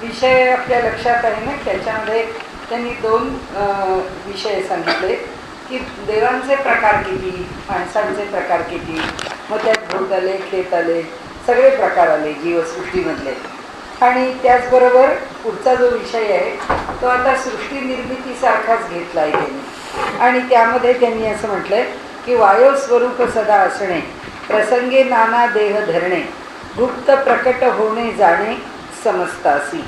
विषय आपल्या लक्षात आहे ना. त्याच्यामध्ये त्यांनी दोन विषय सांगितले की देवांचे प्रकार किती, माणसांचे प्रकार किती, मग त्यात भूत आले, खेत आले, सगळे प्रकार आले जीवसृष्टीमधले. आणि त्याचबरोबर पुढचा जो विषय आहे तो आता सृष्टी निर्मितीसारखाच घेतला आहे त्यांनी. आणि त्यामध्ये त्यांनी असं म्हटलंय की वायोस्वरूप सदा असणे, प्रसंगे नाना देह धरणे, गुप्त प्रकट होणे जाणे समजतासी.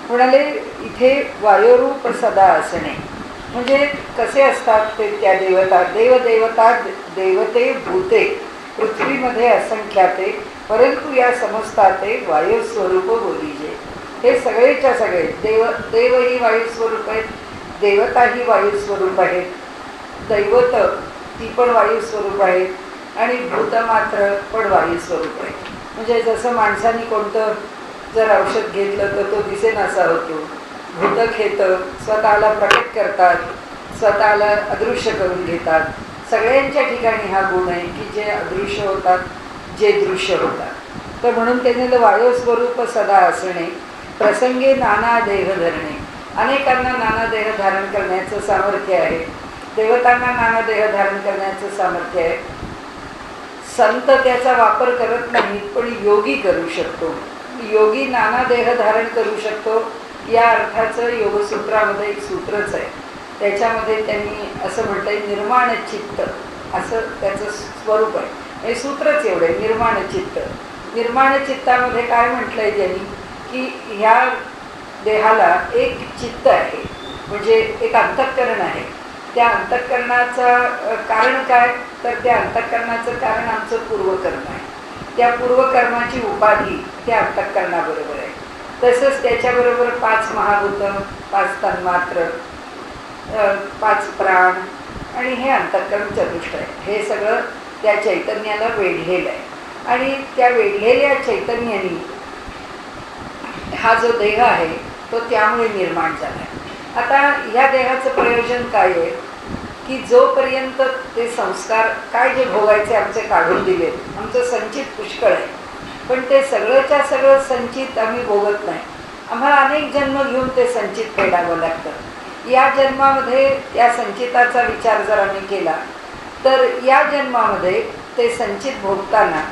म्हणाले इथे वायोरूप सदा असणे म्हणजे कसे असतात ते त्या देवता, देवदेवता, देवते, भूते पृथ्वीमध्ये असंख्याते, परंतु या समजताते वायुस्वरूप बोलीजे. हे सगळेच्या सगळे देवही वायुस्वरूप आहेत, देवताही वायुस्वरूप आहेत, दैवत ती पण वायुस्वरूप आहेत आणि भूत मात्र पण वायुस्वरूप आहे. म्हणजे जसं माणसाने कोणतं जर औषध घेतलं तर तो दिसेनासा होतो, भूत खेत स्वतःला प्रकट करतात, स्वतःला अदृश्य करून घेतात. सगळ्यांच्या ठिकाणी हा गुण आहे की जे अदृश्य होतात, जे दृश्य होतात. तर म्हणून त्यांनी वायुस्वरूप सदा असणे, प्रसंगे नाना देह धरणे, अनेकांना नाना देह धारण करण्याचं सामर्थ्य आहे, देवतांना नाना देह धारण करण्याचं सामर्थ्य आहे. संत त्याचा वापर करत नाहीत पण योगी करू शकतो. योगी नाना देह धारण करू शकतो या अर्थाचं योगसूत्रामध्ये एक सूत्रच आहे. त्याच्यामध्ये त्यांनी असं म्हटलंय निर्माण चित्त, असं त्याचं स्वरूप आहे. हे सूत्रच एवढं आहे, निर्माण चित्त. निर्माण चित्तामध्ये काय म्हटलंय त्यांनी की ह्या देहाला एक चित्त आहे, म्हणजे एक अंतःकरण आहे. त्या अंतःकरणाचं कारण काय, तर त्या अंतःकरणाचं कारण आमचं पूर्वकर्म आहे. त्या पूर्वकर्माची उपाधी त्या अंतःकरणाबरोबर आहे. तसंच त्याच्याबरोबर 5 महाभूत, 5 तन्मात्र, 5 प्राण आणि हे अंतःकरण चतुष्ट आहे. हे सगळं त्या चैतन्याला वेढलेलं आहे. आणि त्या वेढलेल्या चैतन्याने हा जो देह आहे तो त्यामुळे निर्माण झाला आहे. आता ह्या देहाचं प्रयोजन काय आहे की जोपर्यंत ते संस्कार काय जे भोगायचे आमचे काढून दिले, आमचं संचित पुष्कळ आहे, पण ते सगळंच्या सगळं संचित आम्ही भोगत नाही. आम्हाला अनेक जन्म घेऊन ते संचित फेडावं लागतं. या जन्मामध्ये त्या संचिताचा विचार जर आम्ही केला तर या जन्मामध्ये ते संचित भोगताना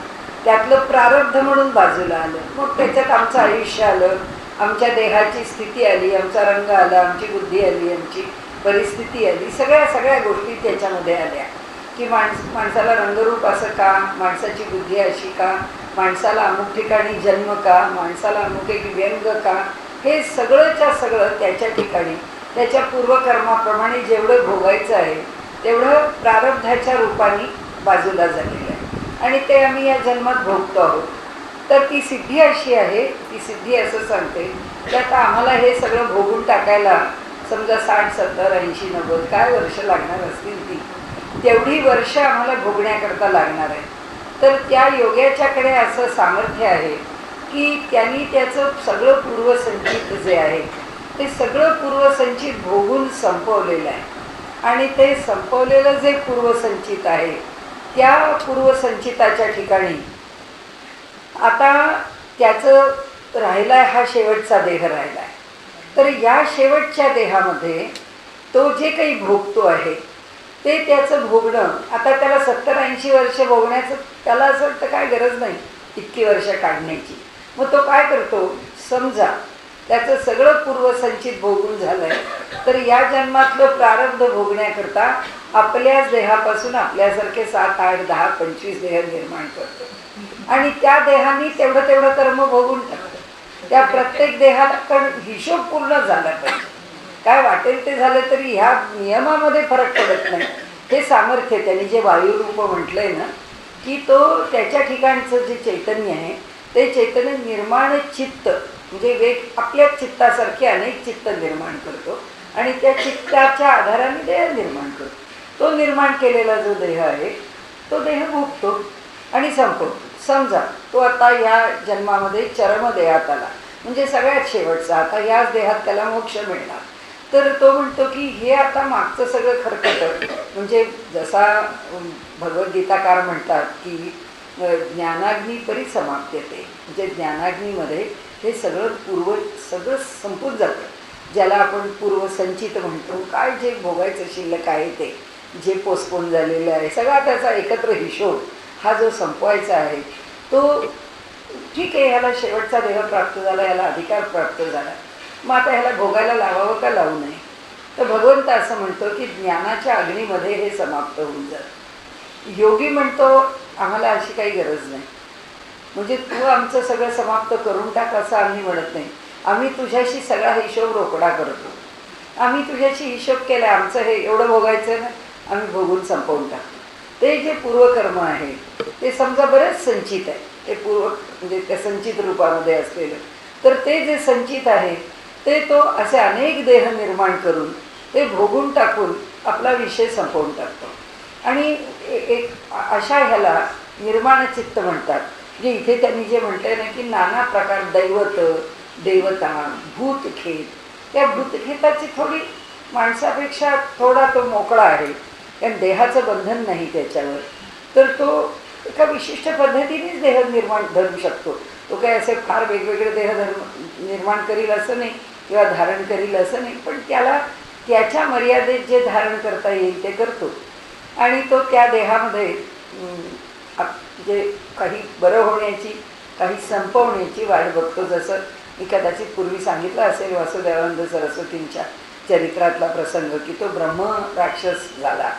त्यातलं प्रारब्ध म्हणून बाजूला आलं, मग त्याच्यात आमचं आयुष्य आलं, आमच्या देहाची स्थिती आली, आमचा रंग आला, आमची बुद्धी आली, आमची परिस्थिती आली, सगळ्या गोष्टी त्याच्यामध्ये आल्या की माणसाला रंगरूप असं का, माणसाची बुद्धी अशी का, माणसाला अमुक ठिकाणी जन्म का, माणसाला अमुक एक व्यंग का, हे सगळंच्या सगळं त्याच्या ठिकाणी त्याच्या पूर्वकर्माप्रमाणे जेवढं भोगायचं आहे तेवढं प्रारब्धाच्या रूपाने बाजूला झालेलं आहे आणि ते आम्ही या जन्मात भोगतो आहोत. तर ती सिद्धी अशी आहे, ती सिद्धी असं सांगते की आता आम्हाला हे सगळं भोगून टाकायला समजा 60, 70, 80, 90 काय वर्ष लागणार असतील, ती तेवढी वर्ष आम्हाला भोगण्याकरता लागणार आहे. तर त्या योग्याच्याकडे असं सामर्थ्य आहे की त्यांनी त्याचं सगळं पूर्वसंचित जे आहे ते सगळं पूर्वसंचित भोगून संपवलेलं आहे. आणि ते संपवलेलं जे पूर्वसंचित आहे त्या पूर्वसंचिताच्या ठिकाणी आता त्याचं राहिला आहे, हा शेवटचा देह राहिला आहे. तर या शेवटच्या देहामध्ये तो जे काही भोगतो आहे ते त्याचं भोगणं, आता त्याला 70-80 वर्ष भोगण्याचं त्याला असं वाटतं काय गरज नाही इतकी वर्ष काढण्याची. मग तो काय करतो, समजा त्याचं सगळं पूर्वसंचित भोगून झालं आहे तर या जन्मातलं प्रारब्ध भोगण्याकरता आपल्याच देहापासून आपल्यासारखे 7, 8, 10, 25 देह निर्माण करतो आणि त्या देहाने तेवढं कर्म भोगून टाकतो. त्या प्रत्येक देहाकडे हिशोब पूर्ण झाला पाहिजे. काय वाटेल ते झालं तरी ह्या नियमामध्ये फरक पडत नाही. हे सामर्थ्य त्यांनी जे वायुरूप म्हटलंय ना की तो त्याच्या ठिकाणचं जे चैतन्य आहे ते चैतन्य निर्माण चित्त, म्हणजे आपल्या चित्तासारखे अनेक चित्त निर्माण करतो आणि त्या चित्ताच्या आधाराने देह निर्माण करतो. तो निर्माण केलेला जो देह आहे तो देह भोगतो आणि संपवतो. समजा तो आता या जन्मामध्ये चरमदेहात आला, म्हणजे सगळ्यात शेवटचा, आता याच देहात त्याला मोक्ष मिळणार. तर तो म्हणतो की हे आता मागचं सगळं खरकट, म्हणजे जसा भगवद्गीताकार म्हणतात की ज्ञानाग्नी परिसमाप्यते, म्हणजे ज्ञानाग्नीमध्ये हे सगळं संपून जातं, ज्याला आपण पूर्वसंचित म्हणतो. काय जे भोगायचं शिल्लक आहे ते, जे पोस्टपोन झालेलं आहे, सगळा त्याचा एकत्र हिशोब हा जो संपवायचा आहे तो, ठीक आहे, ह्याला शेवटचा देह प्राप्त झाला, ह्याला अधिकार प्राप्त झाला, मग आता ह्याला भोगायला लावावं का लावू नये. तर भगवंत असं म्हणतो की ज्ञानाच्या अग्नीमध्ये हे समाप्त होऊन जातं. योगी म्हणतो आम्हाला अशी काही गरज नाही, म्हणजे तू आमचं सगळं समाप्त करून टाक असं आम्ही म्हणत नाही. आम्ही तुझ्याशी सगळा हिशोब रोकडा करतो. आम्ही तुझ्याशी हिशोब केला, आमचं हे एवढं भोगायचं ना, आम्ही भोगून संपवून टाकतो. ते जे पूर्वकर्म आहे ते समजा बरेच संचित आहे, ते म्हणजे त्या संचित रूपामध्ये असलेलं, तर ते जे संचित आहे ते तो असे अनेक देह निर्माण करून ते भोगून टाकून आपला विषय संपवून टाकतो. आणि एक अशा ह्याला निर्माण चित्त म्हणतात. जे इथे त्यांनी जे म्हटलंय ना की नाना प्रकार दैवत, देवता, भूतखेत, त्या भूतखेताची थोडी माणसापेक्षा थोडा तो मोकळा आहे, कारण देहाचं बंधन नाही त्याच्यावर. तर तो एका विशिष्ट पद्धतीनेच देह निर्माण धरू शकतो. तो काय असे फार वेगवेगळे देह निर्माण करील असं नाही, किंवा धारण करील असं नाही, पण त्याला त्याच्या मर्यादेत जे धारण करता येईल ते करतो. आणि तो त्या देहामध्ये जे काही बरं होण्याची, काही संपवण्याची वाट बघतो. जसं मी कदाचित पूर्वी सांगितलं असेल वासुदेवानंद सरस्वतींच्या चरित्रातला प्रसंग, की तो ब्रह्म राक्षस झाला.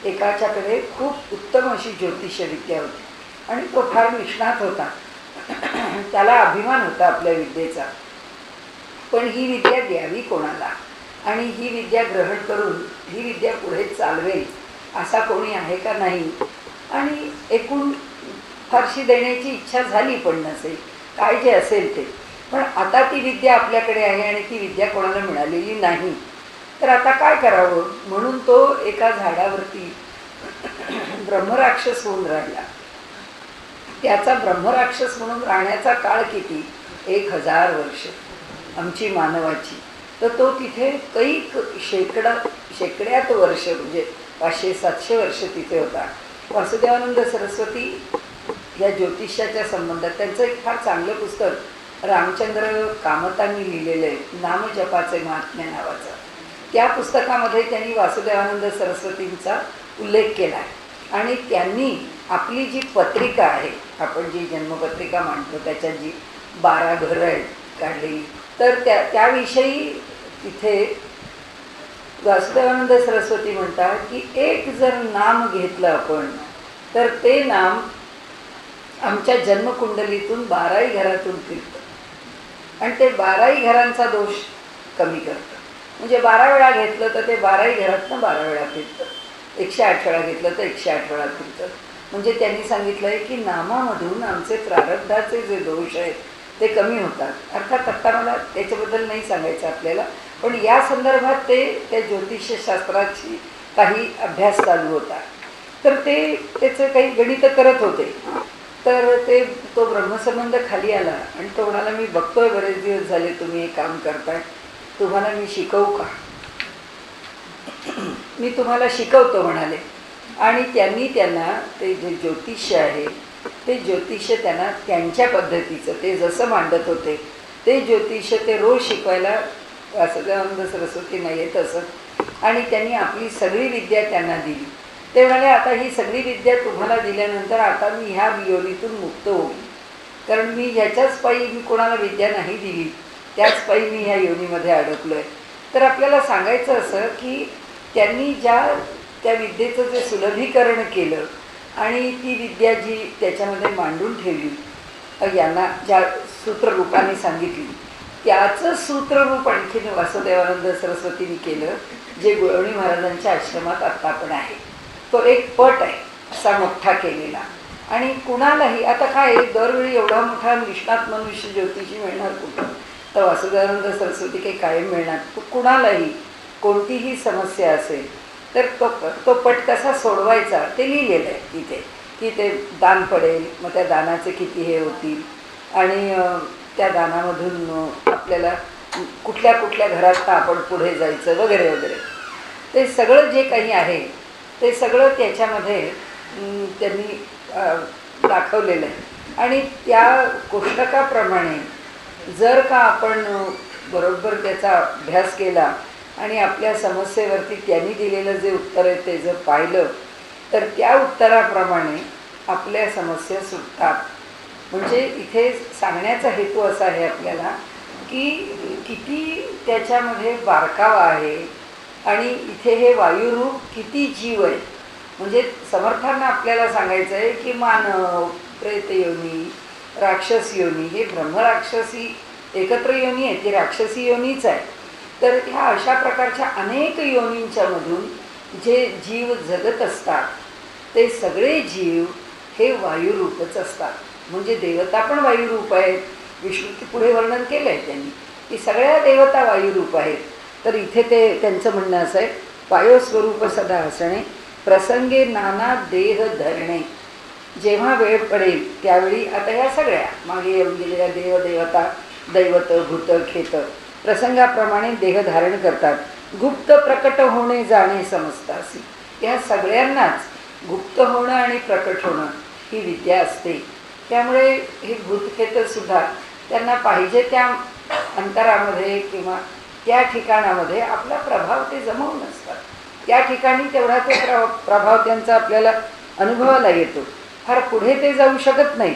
एकाच्याकडे खूप उत्तम अशी ज्योतिष विद्या होती आणि तो फार निष्णात होता. त्याला अभिमान होता आपल्या विद्येचा, पण ही विद्या द्यावी कोणाला, आणि ही विद्या ग्रहण करून ही विद्या पुढे चालवेल असा कोणी आहे का नाही. आणि एकूण फारशी देण्याची इच्छा झाली पण नसेल, काय जे असेल ते. पण आता ती विद्या आपल्याकडे आहे आणि ती विद्या कोणाला मिळालेली नाही, तर आता काय करावं. म्हणून तो एका झाडावरती ब्रह्मराक्षस होऊन राहिला. त्याचा ब्रह्मराक्षस म्हणून राहण्याचा काळ किती, 1000 वर्ष आमची मानवाची. तर तो तिथे कैक शेकड्यात वर्ष, म्हणजे 500-700 वर्ष तिथे होता. वासुदेवानंद सरस्वती या ज्योतिषाच्या संबंधात त्यांचं एक फार चांगलं पुस्तक रामचंद्र कामतांनी लिहिलेलं आहे, नामजपाचे महात्म्य नावाचं. त्या पुस्तकामध्ये त्यांनी वासुदेवानंद सरस्वतींचा उल्लेख केला आहे. आणि त्यांनी आपली जी पत्रिका आहे, आपण जी जन्मपत्रिका मांडतो, त्याच्यात जी 12 घरं आहेत काढलेली, तर त्याविषयी तिथे वासुदेवानंद सरस्वती म्हणतात की एक जर नाम घेतलं आपण, तर ते नाम आमच्या जन्मकुंडलीतून 12ही घरातून फिरतं आणि ते 12ही घरांचा दोष कमी करतं. म्हणजे 12 वेळा घेतलं तर ते 12ही घरातनं 12 वेळा फिरतं, 108 वेळा घेतलं तर 108 वेळा फिरतं. म्हणजे त्यांनी सांगितलं आहे की नामामधून आमचे प्रारब्धाचे जे दोष आहेत ते कमी होतात. अर्थात आत्ता मला त्याच्याबद्दल नाही सांगायचं आपल्याला, पण या संदर्भात त्या ज्योतिषशास्त्राची काही अभ्यास चालू होता. तर त्याचं काही गणित करत होते. तर तो ब्रह्मसंबंध खाली आला आणि तो म्हणाला, मी बघतोय बरेच दिवस झाले तुम्ही हे काम करताय, तुम्हाला मी शिकवू का. मी तुम्हाला शिकवतो म्हणाले. आणि त्यांना ते जे ज्योतिष्य आहे ते ज्योतिष्य त्यांना त्यांच्या पद्धतीचं ते जसं मांडत होते ते ज्योतिष्य ते रोज शिकवायला वासुदेवानंद सरस्वतींना येत असत. आणि त्यांनी आपली सगळी विद्या त्यांना दिली. ते म्हणाले, आता ही सगळी विद्या तुम्हाला दिल्यानंतर आता मी ह्या योनीतून मुक्त होईल, कारण मी ह्याच्याच पायी मी कोणाला विद्या नाही दिली, त्याच पायी मी ह्या योनीमध्ये अडकलो आहे. तर आपल्याला सांगायचं असं की त्यांनी त्या विद्येचं जे सुलभीकरण केलं आणि ती विद्या जी त्याच्यामध्ये मांडून ठेवली, यांना ज्या सूत्ररूपाने सांगितली, त्याचं सूत्ररूप आणखीन वासुदेवानंद सरस्वतींनी केलं, जे गुळवणी महाराजांच्या आश्रमात आत्ता पण आहे. तो एक पट आहे असा मोठा केलेला. आणि कुणालाही आता काय दरवेळी एवढा मोठा निष्णात मनुष्य ज्योतिषी मिळणार कुठं, तर वासुदेवानंद सरस्वती काही कायम मिळणार. कुणालाही कोणतीही समस्या असेल तर तो पट कसा सोडवायचा ते लिहिलेलं आहे तिथे, की ते दान पडेल, मग त्या दानाचे किती हे होतील, आणि त्या दानामधून आपल्याला कुठल्या कुठल्या घरात आपण पुढे जायचं वगैरे वगैरे. ते सगळं जे काही आहे ते सगळं त्याच्यामध्ये त्यांनी दाखवलेलं आहे. आणि त्या कोष्टकाप्रमाणे जर का आपण बरोबर त्याचा अभ्यास केला आणि आपल्या समस्येवरती त्यांनी दिलेलं जे उत्तर आहे ते जर पाहिलं तर त्या उत्तराप्रमाणे आपल्या समस्या सुटतात. म्हणजे इथे सांगण्याचा हेतू असा आहे आपल्याला की किती त्याच्यामध्ये बारकावा आहे आणि इथे हे वायुरूप किती जीव आहे. म्हणजे समर्थांना आपल्याला सांगायचं आहे की मानव, प्रेत योनी, राक्षस योनी, हे ब्रह्मराक्षसी एकत्र योनी आहे, ती राक्षसी योनीच आहे. तर ह्या अशा प्रकारच्या अनेक योनींच्या मधून जे जीव जगत असतात ते सगळे जीव हे वायुरूपच असतात. म्हणजे देवता पण वायुरूप आहेत. विष्णूचे पुढे वर्णन केलं आहे त्यांनी की सगळ्या देवता वायुरूप आहेत. तर इथे ते त्यांचं म्हणणं असं आहे, वायुस्वरूप सदा असणे, प्रसंगे नाना देह धरणे. जेव्हा वेळ पडेल त्यावेळी आता ह्या सगळ्या मागे येऊन गेलेल्या देव देवता, दैवत, भूत, खेत प्रसंगाप्रमाणे देह धारण करतात. गुप्त प्रकट होणे जाणे समजतासी. या सगळ्यांनाच गुप्त होणं आणि प्रकट होणं ही विद्या असते. त्यामुळे हे भूतखेतसुद्धा त्यांना पाहिजे त्या अंतरामध्ये किंवा त्या ठिकाणामध्ये आपला प्रभाव ते जमवून असतात. त्या ठिकाणी तेवढा तो प्रभाव त्यांचा आपल्याला अनुभवाला येतो. फार पुढे ते जाऊ शकत नाही,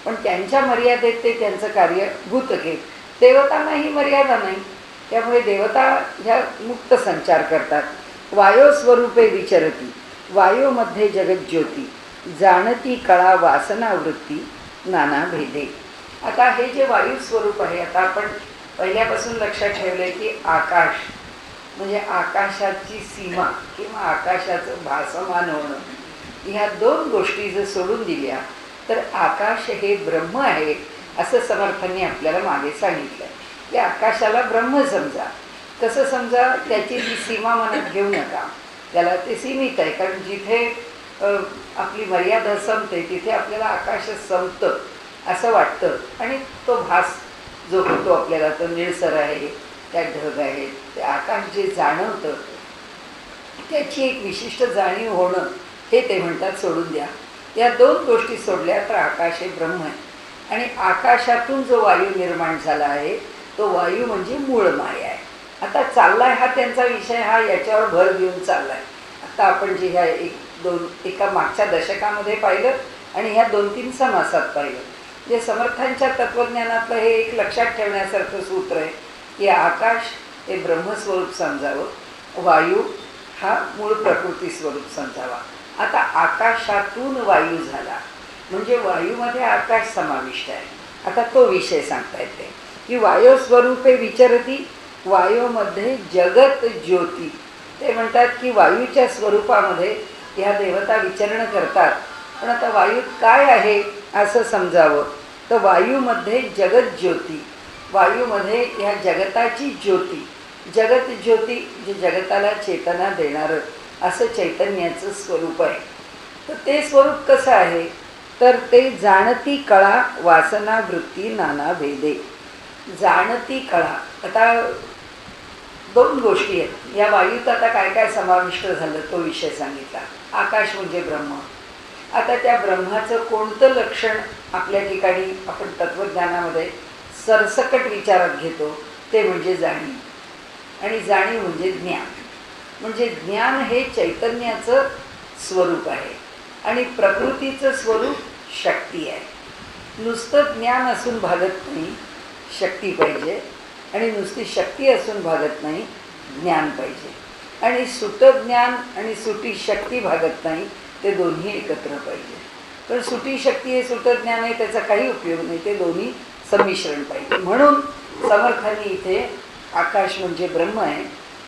पण त्यांच्या मर्यादेत ते त्यांचं कार्य भूतखेत. देवतांनाही मर्यादा नाही, त्यामुळे देवता ह्या मुक्त संचार करतात. वायोस्वरूपे विचरती, वायोमध्ये जगज्योती, जाणती कळा वासनावृत्ती नाना भेदे. आता हे जे वायू स्वरूप आहे, आता आपण पहिल्यापासून लक्षात ठेवले की आकाश म्हणजे आकाशाची सीमा किंवा आकाशाचं भासमान होणं, ह्या दोन गोष्टी जर सोडून दिल्या तर आकाश हे ब्रह्म आहे असं समर्थांनी आपल्याला मागे सांगितलं आहे. की आकाशाला ब्रह्म समजा. कसं समजा? त्याची जी सीमा मनात घेऊ नका. त्याला ते सीमित आहे, कारण जिथे आपली मर्यादा संपते तिथे आपल्याला आकाश संपतं असं वाटतं आणि तो भास जो होतो आपल्याला, तो निळसर आहे, त्या ढग आहेत, ते आकाश जे जाणवतं त्याची एक विशिष्ट जाणीव होणं हे ते म्हणतात सोडून द्या. या दोन गोष्टी सोडल्या तर आकाश हे ब्रह्म आहे. आणि आकाशातून जो वायू निर्माण झाला आहे तो वायू म्हणजे मूळ माया आहे. आता चाललाय हा त्यांचा विषय, हा याच्यावर भर देऊन चाललाय. आता आपण जे ह्या एका मागच्या दशकामध्ये पाहिलं आणि ह्या 2-3 समासात पाहिलं. जे समर्थांच्या तत्त्वज्ञानातलं हे एक लक्षात ठेवण्यासारखं सूत्र आहे की आकाश हे ब्रह्मस्वरूप समजावं, वायू हा मूळ प्रकृती स्वरूप समजावा. आता आकाशातून वायू झाला म्हणजे वायूमध्ये आकाश समाविष्ट आहे. आता तो विषय सांगता येते की वायुस्वरूपे विचरती, वायूमध्ये जगत ज्योती. ते म्हणतात की वायूच्या स्वरूपामध्ये ह्या देवता विचरण करतात. पण आता वायूत काय आहे असं समजावं तर वायूमध्ये जगत ज्योती, वायूमध्ये ह्या जगताची ज्योती, जगत ज्योती जे जगताला चेतना देणारं असं चैतन्याचं स्वरूप आहे. तर ते स्वरूप कसं आहे तर ते जाणती कळा वासना वृत्ती नाना भेदे. जाणती कळा, आता 2 गोष्टी आहेत या वायूत. आता काय काय समाविष्ट झालं तो विषय सांगितला. आकाश म्हणजे ब्रह्म. आता त्या ब्रह्माचं कोणतं लक्षण आपल्या ठिकाणी आपण तत्त्वज्ञानामध्ये सरसकट विचारात घेतो ते म्हणजे जाणीव. आणि जाणीव म्हणजे ज्ञान. म्हणजे ज्ञान हे चैतन्याचं स्वरूप आहे आणि प्रकृतीचं स्वरूप शक्ती आहे. नुसतं ज्ञान असून भागत नाही, शक्ती पाहिजे. आणि नुसती शक्ती असून भागत नाही, ज्ञान पाहिजे. आणि सुट ज्ञान आणि सुटी शक्ती भागत नाही, ते दोन्ही एकत्र पाहिजे. पण सुटी शक्ती हे सुट ज्ञान आहे त्याचा काही उपयोग नाही, ते दोन्ही संमिश्रण पाहिजे. म्हणून समर्थांनी इथे आकाश म्हणजे ब्रह्म आहे,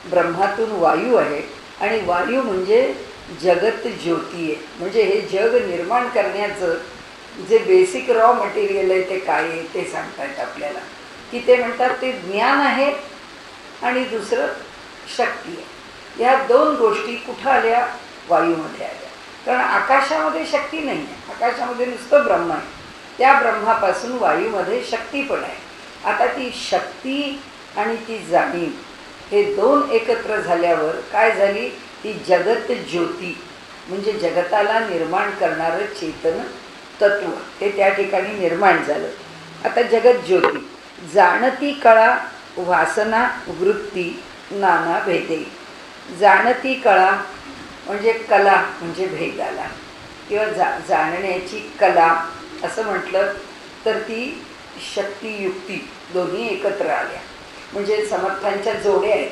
ब्रह्मातून वायू आहे आणि वायू म्हणजे जगत ज्योती आहे. म्हणजे हे जग निर्माण करण्याचं जे बेसिक रॉ मटेरियल आहे ते काय आहे ते सांगतायत आपल्याला. की ते म्हणतात ते ज्ञान आहे आणि दुसरं शक्ती आहे. या 2 गोष्टी कुठं आल्या? वायूमध्ये आल्या. कारण आकाशामध्ये शक्ती नाही आहे, आकाशामध्ये नुसतं ब्रह्म आहे. त्या ब्रह्मापासून वायूमध्ये शक्ती पण आहे. आता ती शक्ती आणि ती जाणीव हे 2 एकत्र झाल्यावर काय झाली? ती जगत ज्योती म्हणजे जगताला निर्माण करणारं चेतन तत्व हे त्या ठिकाणी निर्माण झालं. आता जगत ज्योती, जाणती कळा वासना वृत्ती नाना भेदे. जाणती कळा म्हणजे कला, म्हणजे भेदाला किंवा जाणण्याची कला असं म्हटलं तर ती शक्ती युक्ती दोन्ही एकत्र आल्या. म्हणजे समर्थांच्या जोड्या आहेत,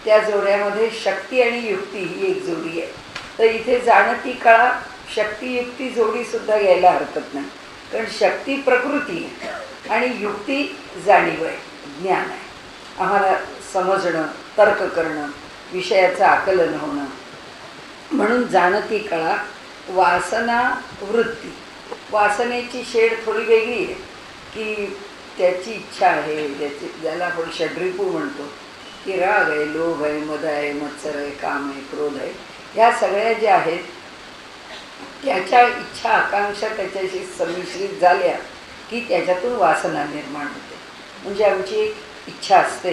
त्या जोड्यामध्ये शक्ती आणि युक्ती ही एक जोडी आहे. तर इथे जाणती कळा शक्ती युक्ती जोडीसुद्धा घ्यायला हरकत नाही, कारण शक्ती प्रकृती आहे आणि युक्ती जाणीव आहे, ज्ञान आहे, आम्हाला समजणं, तर्क करणं, विषयाचं आकलन होणं. म्हणून जाणती कळा वासना वृत्ती. वासनेची शेड थोडी वेगळी आहे की त्याची इच्छा आहे, ज्याला आपण षड्रिपू म्हणतो, की राग आहे, लोभ आहे, मद आहे, मत्सर आहे, काम आहे, क्रोध आहे, ह्या सगळ्या ज्या आहेत त्याच्या इच्छा आकांक्षा त्याच्याशी संमिश्रित झाल्या की त्याच्यातून वासना निर्माण होते. म्हणजे आमची एक इच्छा असते,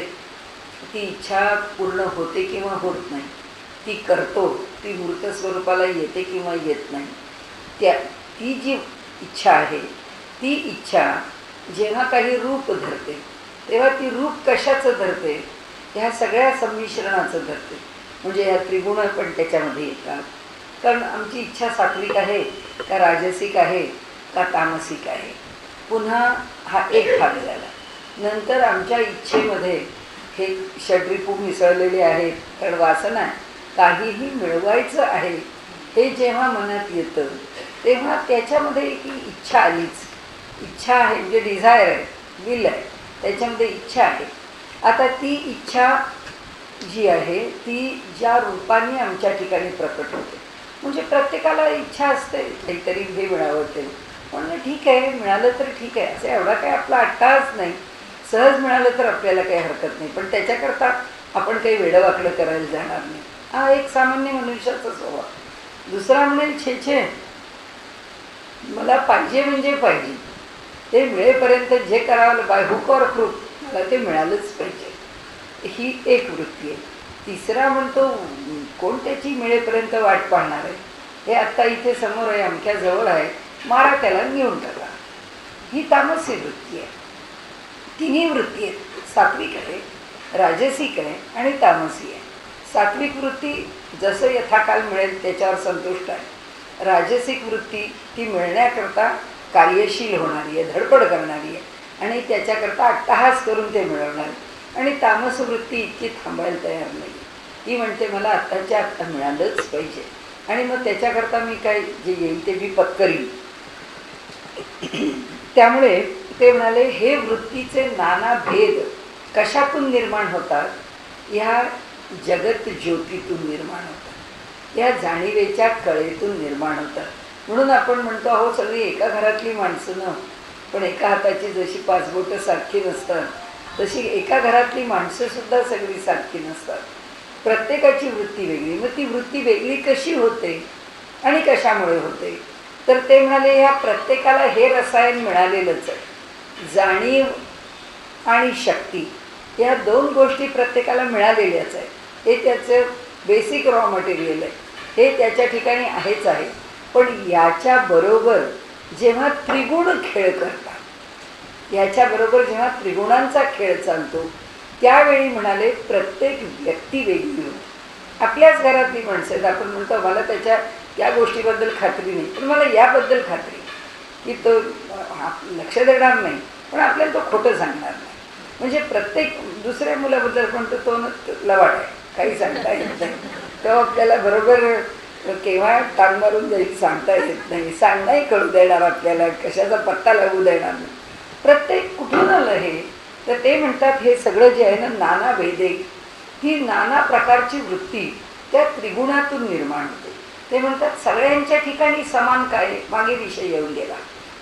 ती इच्छा पूर्ण होते किंवा होत नाही, ती करतो, ती मूर्त स्वरूपाला येते किंवा येत नाही. ती जी इच्छा आहे ती इच्छा जेव्हा काही रूप धरते तेव्हा ती रूप कशाचं धरते, ह्या सगळ्या संमिश्रणाचं धरते. म्हणजे ह्या त्रिगुण पण त्याच्यामध्ये येतात. कारण आमची इच्छा सात्विक आहे का राजसिक आहे का तामसिक आहे. पुन्हा हा एक भाग झाला. नंतर आमच्या इच्छेमध्ये हे षड्रिपू मिसळलेले आहेत, कारण वासना काहीही मिळवायचं आहे हे जेव्हा मनात येतं तेव्हा त्याच्यामध्ये की इच्छा आलीच. इच्छा आहे म्हणजे डिझायर आहे, विल आहे, त्याच्यामध्ये इच्छा आहे. आता ती इच्छा जी आहे ती ज्या रूपाने आमच्या ठिकाणी प्रकट होते. म्हणजे प्रत्येकाला इच्छा असते काहीतरी हे मिळावं ते, म्हणून ठीक आहे, मिळालं तर ठीक आहे, असं एवढा काही आपला अट्टाच नाही. सहज मिळालं तर आपल्याला काही हरकत नाही, पण त्याच्याकरता आपण काही वेडंवाकडं करायला जाणार नाही. हा एक सामान्य मनुष्याचा स्वभाव. दुसरा म्हणेल छे छे मला पाहिजे म्हणजे पाहिजे, ते मिळेपर्यंत जे करावं बाय हुक ऑर क्रूक मला ते मिळालंच पाहिजे, ही एक वृत्ती आहे. तिसरा म्हणतो कोण त्याची मिळेपर्यंत वाट पाहणार आहे, हे आत्ता इथे समोर आहे, अमक्या जवळ आहे, मारा त्याला, नेऊन टाका, ही तामसी वृत्ती आहे. तिन्ही वृत्ती आहेत, सात्विक आहे, राजसिक आहे आणि तामसी आहे. सात्विक वृत्ती जसं यथाकाल मिळेल त्याच्यावर संतुष्ट आहे. राजसिक वृत्ती ती मिळण्याकरता कार्यशील होणारी आहे, धडपड करणारी आहे आणि त्याच्याकरता अट्टहास करून ते मिळवणार. आणि तामस वृत्ती इतकी थांबायला तयार नाही, ती म्हणते मला आत्ताच्या आत्ता मिळालंच पाहिजे आणि मग त्याच्याकरता मी काय जे येईल ते मी पत्करीन. त्यामुळे ते म्हणाले हे वृत्तीचे नाना भेद कशातून निर्माण होतात, ह्या जगत ज्योतीतून निर्माण होतात, या जाणीवेच्या कळेतून निर्माण होतात. म्हणून आपण म्हणतो अहो सगळी एका घरातली माणसं न, पण एका हाताची जशी पाच बोटं सारखी नसतात तशी एका घरातली माणसंसुद्धा सगळी सारखी नसतात. प्रत्येकाची वृत्ती वेगळी. मग ती वृत्ती वेगळी कशी होते आणि कशामुळे होते, तर ते म्हणाले ह्या प्रत्येकाला हे रसायन मिळालेलंच आहे. जाणीव आणि शक्ती या दोन गोष्टी प्रत्येकाला मिळालेल्याच आहेत. हे त्याचं बेसिक रॉ मटेरियल आहे, हे त्याच्या ठिकाणी आहेच आहे. पण याच्याबरोबर जेव्हा त्रिगुण खेळ करतात, याच्याबरोबर जेव्हा त्रिगुणांचा खेळ चालतो त्यावेळी म्हणाले प्रत्येक व्यक्ती वेगळी होती. आपल्याच घरातली माणसं आहेत, आपण म्हणतो मला त्याच्या या गोष्टीबद्दल खात्री नाही, पण मला याबद्दल खात्री की तो लक्ष देणार नाही, पण आपल्याला तो खोटं सांगणार नाही. म्हणजे प्रत्येक दुसऱ्या मुलाबद्दल म्हणतो तो लवाड आहे, काही सांगता येत नाही, तो आपल्याला बरोबर केव्हा टांग मारून जाईल सांगता येत नाही, सांगताही कळू देणार आपल्याला, कशाचा पत्ता लागू देणार नाही. प्रत्येक कुठून आलं हे, तर ते म्हणतात हे सगळं जे आहे ना नाना भेदे, ही नाना प्रकारची वृत्ती त्या त्रिगुणातून निर्माण होते. ते म्हणतात सगळ्यांच्या ठिकाणी समान काय, मागे विषय येऊन गेला.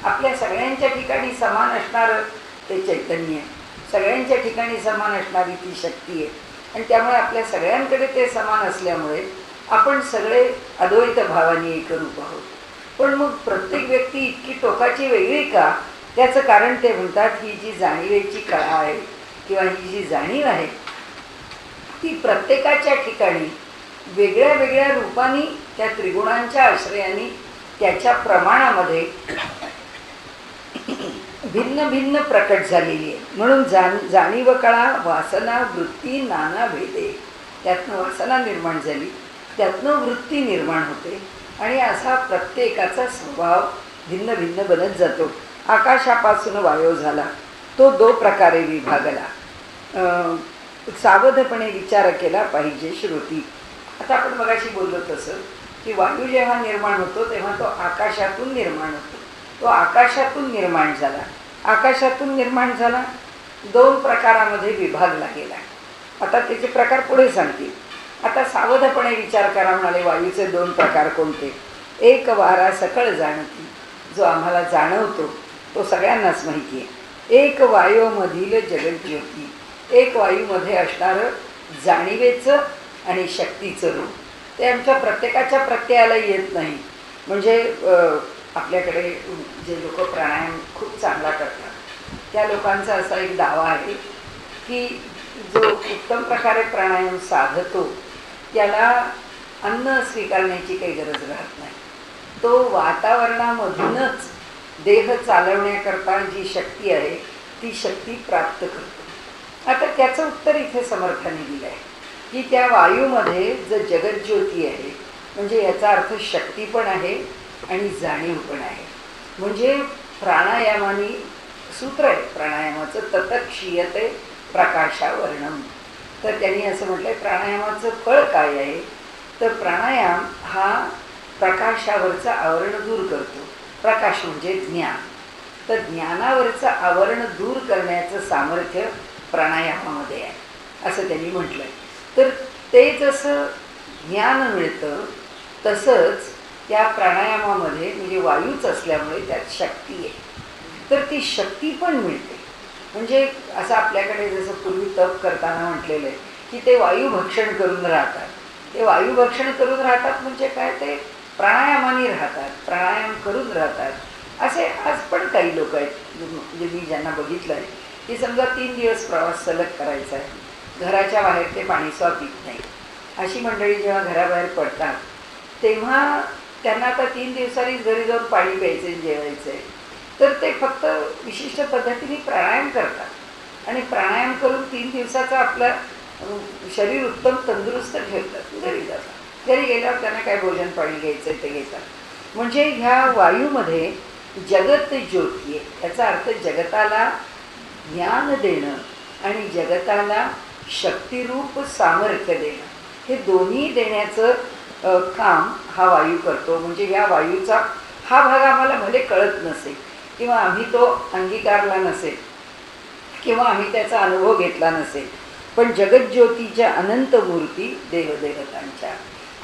आपल्या सगळ्यांच्या ठिकाणी समान असणारं ते चैतन्य आहे, सगळ्यांच्या ठिकाणी समान असणारी ती शक्ती आहे आणि त्यामुळे आपल्या सगळ्यांकडे ते समान असल्यामुळे आपण सगळे अद्वैत भावाने एकरूप आहोत. पण मग प्रत्येक व्यक्ती इतकी टोकाची वेगळी का, त्याचं कारण ते म्हणतात ही जी जाणीवेची कळा आहे किंवा ही जी जाणीव आहे ती प्रत्येकाच्या ठिकाणी वेगळ्या वेगळ्या रूपाने त्या त्रिगुणांच्या आश्रयाने त्याच्या प्रमाणामध्ये भिन्न भिन्न प्रकट झालेली आहे. म्हणून जाणीव कळा वासना वृत्ती नाना भेदे. त्यातनं वासना निर्माण झाली, त्यातनं वृत्ती निर्माण होते आणि असा प्रत्येकाचा स्वभाव भिन्न भिन्न बनत जातो. आकाशापासून वायू झाला, तो 2 प्रकारे विभागला. सावधपणे विचार केला पाहिजे श्रुती. आता आपण मगाशी बोललो तसं की वायू जेव्हा निर्माण होतो तेव्हा तो आकाशातून निर्माण होतो. तो आकाशातून निर्माण झाला. आकाशातून निर्माण झाला, 2 प्रकारामध्ये विभागला गेला. आता त्याचे प्रकार पुढे सांगतील. आता सावधपणे विचार करा म्हणाले. वायूचे 2 प्रकार कोणते? एक वारा सकळ जाणती, जो आम्हाला जाणवतो, तो सगळ्यांनाच माहिती आहे. एक वायूमधील जगज्योती, एक वायूमध्ये असणारं जाणीवेचं आणि शक्तीचं रूप. ते आमच्या प्रत्येकाच्या प्रत्ययाला येत नाही. म्हणजे आपल्याकडे जे लोक प्राणायाम खूप चांगला करतात त्या लोकांचा असा एक दावा आहे की जो उत्तम प्रकारे प्राणायाम साधतो त्याला अन्न स्वीकारण्याची काही गरज राहत नाही. तो वातावरणामधूनच देह चालवण्याकरता जी शक्ती आहे ती शक्ती प्राप्त करतो. आता त्याचं उत्तर इथे समर्थाने दिलं आहे की त्या वायूमध्ये जर जगज्योती आहे म्हणजे याचा अर्थ शक्ती पण आहे आणि जाणीव पण आहे. म्हणजे प्राणायामाने सूत्र आहे प्राणायामाचं, ततक्षीयते प्रकाशावर्णम. तर त्यांनी असं म्हटलंय प्राणायामाचं फळ काय आहे, तर प्राणायाम हा प्रकाशावरचं आवरण दूर करतो. प्रकाश म्हणजे ज्ञान. तर ज्ञानावरचं आवरण दूर करण्याचं सामर्थ्य प्राणायामामध्ये आहे असं त्यांनी म्हटलंय. तर ते जसं ज्ञान मिळतं तसंच त्या प्राणायामामध्ये म्हणजे वायूच असल्यामुळे त्यात शक्ती आहे. तर ती शक्ती पण मिळते. म्हणजे असं आपल्याकडे जसं पूर्वी तप करताना म्हटलेलं आहे की ते वायुभक्षण करून राहतात. ते वायुभक्षण करून राहतात म्हणजे काय, ते प्राणायामाने राहतात, प्राणायाम करून राहतात. असे आज पण काही लोक आहेत म्हणजे मी ज्यांना बघितलं आहे की समजा 3 दिवस प्रवास सलग करायचा आहे, घराच्या बाहेर ते पाणीसुद्धा पीत नाही. अशी मंडळी जेव्हा घराबाहेर पडतात तेव्हा त्यांना आता 3 दिवसांनी घरी जाऊन पाणी प्यायचे, जेवायचे, तर ते फक्त विशिष्ट पद्धतीने प्राणायाम करतात आणि प्राणायाम करून 3 दिवसाचं आपलं शरीर उत्तम तंदुरुस्त ठेवतात. घरी जातात. घरी गेल्यावर त्यांना काय भोजन पाणी घ्यायचं ते घेतात. म्हणजे ह्या वायूमध्ये जगत ज्योती आहे. याचा अर्थ जगताला ज्ञान देणं आणि जगताला शक्तिरूप सामर्थ्य देणं, हे दोन्ही देण्याचं काम हा वायू करतो. म्हणजे या वायूचा हा भाग आम्हाला भले कळत नसेल किंवा आम्ही तो अंगीकारला नसेल किंवा आम्ही त्याचा अनुभव घेतला नसेल, पण जगज्योतीच्या अनंत मूर्ती देवदेवतांच्या.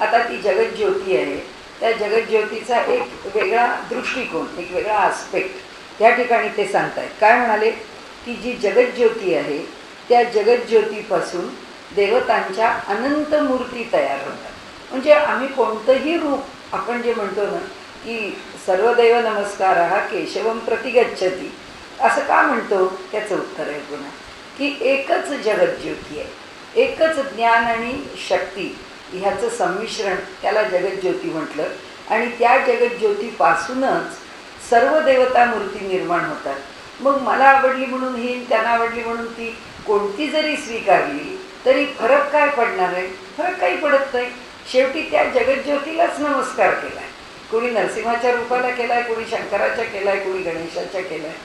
आता ती जगज्योती आहे, त्या जगज्योतीचा एक वेगळा दृष्टिकोन, एक वेगळा आस्पेक्ट या ठिकाणी ते सांगतायत. काय म्हणाले की जी जगज्योती आहे त्या जगज्योतीपासून देवतांच्या अनंत मूर्ती तयार होतात. म्हणजे आम्ही कोणतंही रूप आपण जे म्हणतो ना की सर्वदैव नमस्कार हा केशवम प्रतिगच्छती असं का म्हणतो, त्याचं उत्तर आहे पुन्हा की एकच जगज्योती आहे, एकच ज्ञान आणि शक्ती ह्याचं संमिश्रण, त्याला जगज्योती म्हटलं. आणि त्या जगज्योतीपासूनच सर्व देवता मूर्ती निर्माण होतात. मग मला आवडली म्हणून ही, त्यांना आवडली म्हणून ती, कोणती जरी स्वीकारली तरी फरक काय पडणार आहे, फरक काही पडत नाही. शेवटी त्या जगज्योतीलाच नमस्कार केला आहे. कोणी नरसिंहाच्या रूपाला केला आहे, कोणी शंकराच्या केला आहे, कोणी गणेशाच्या केला आहे,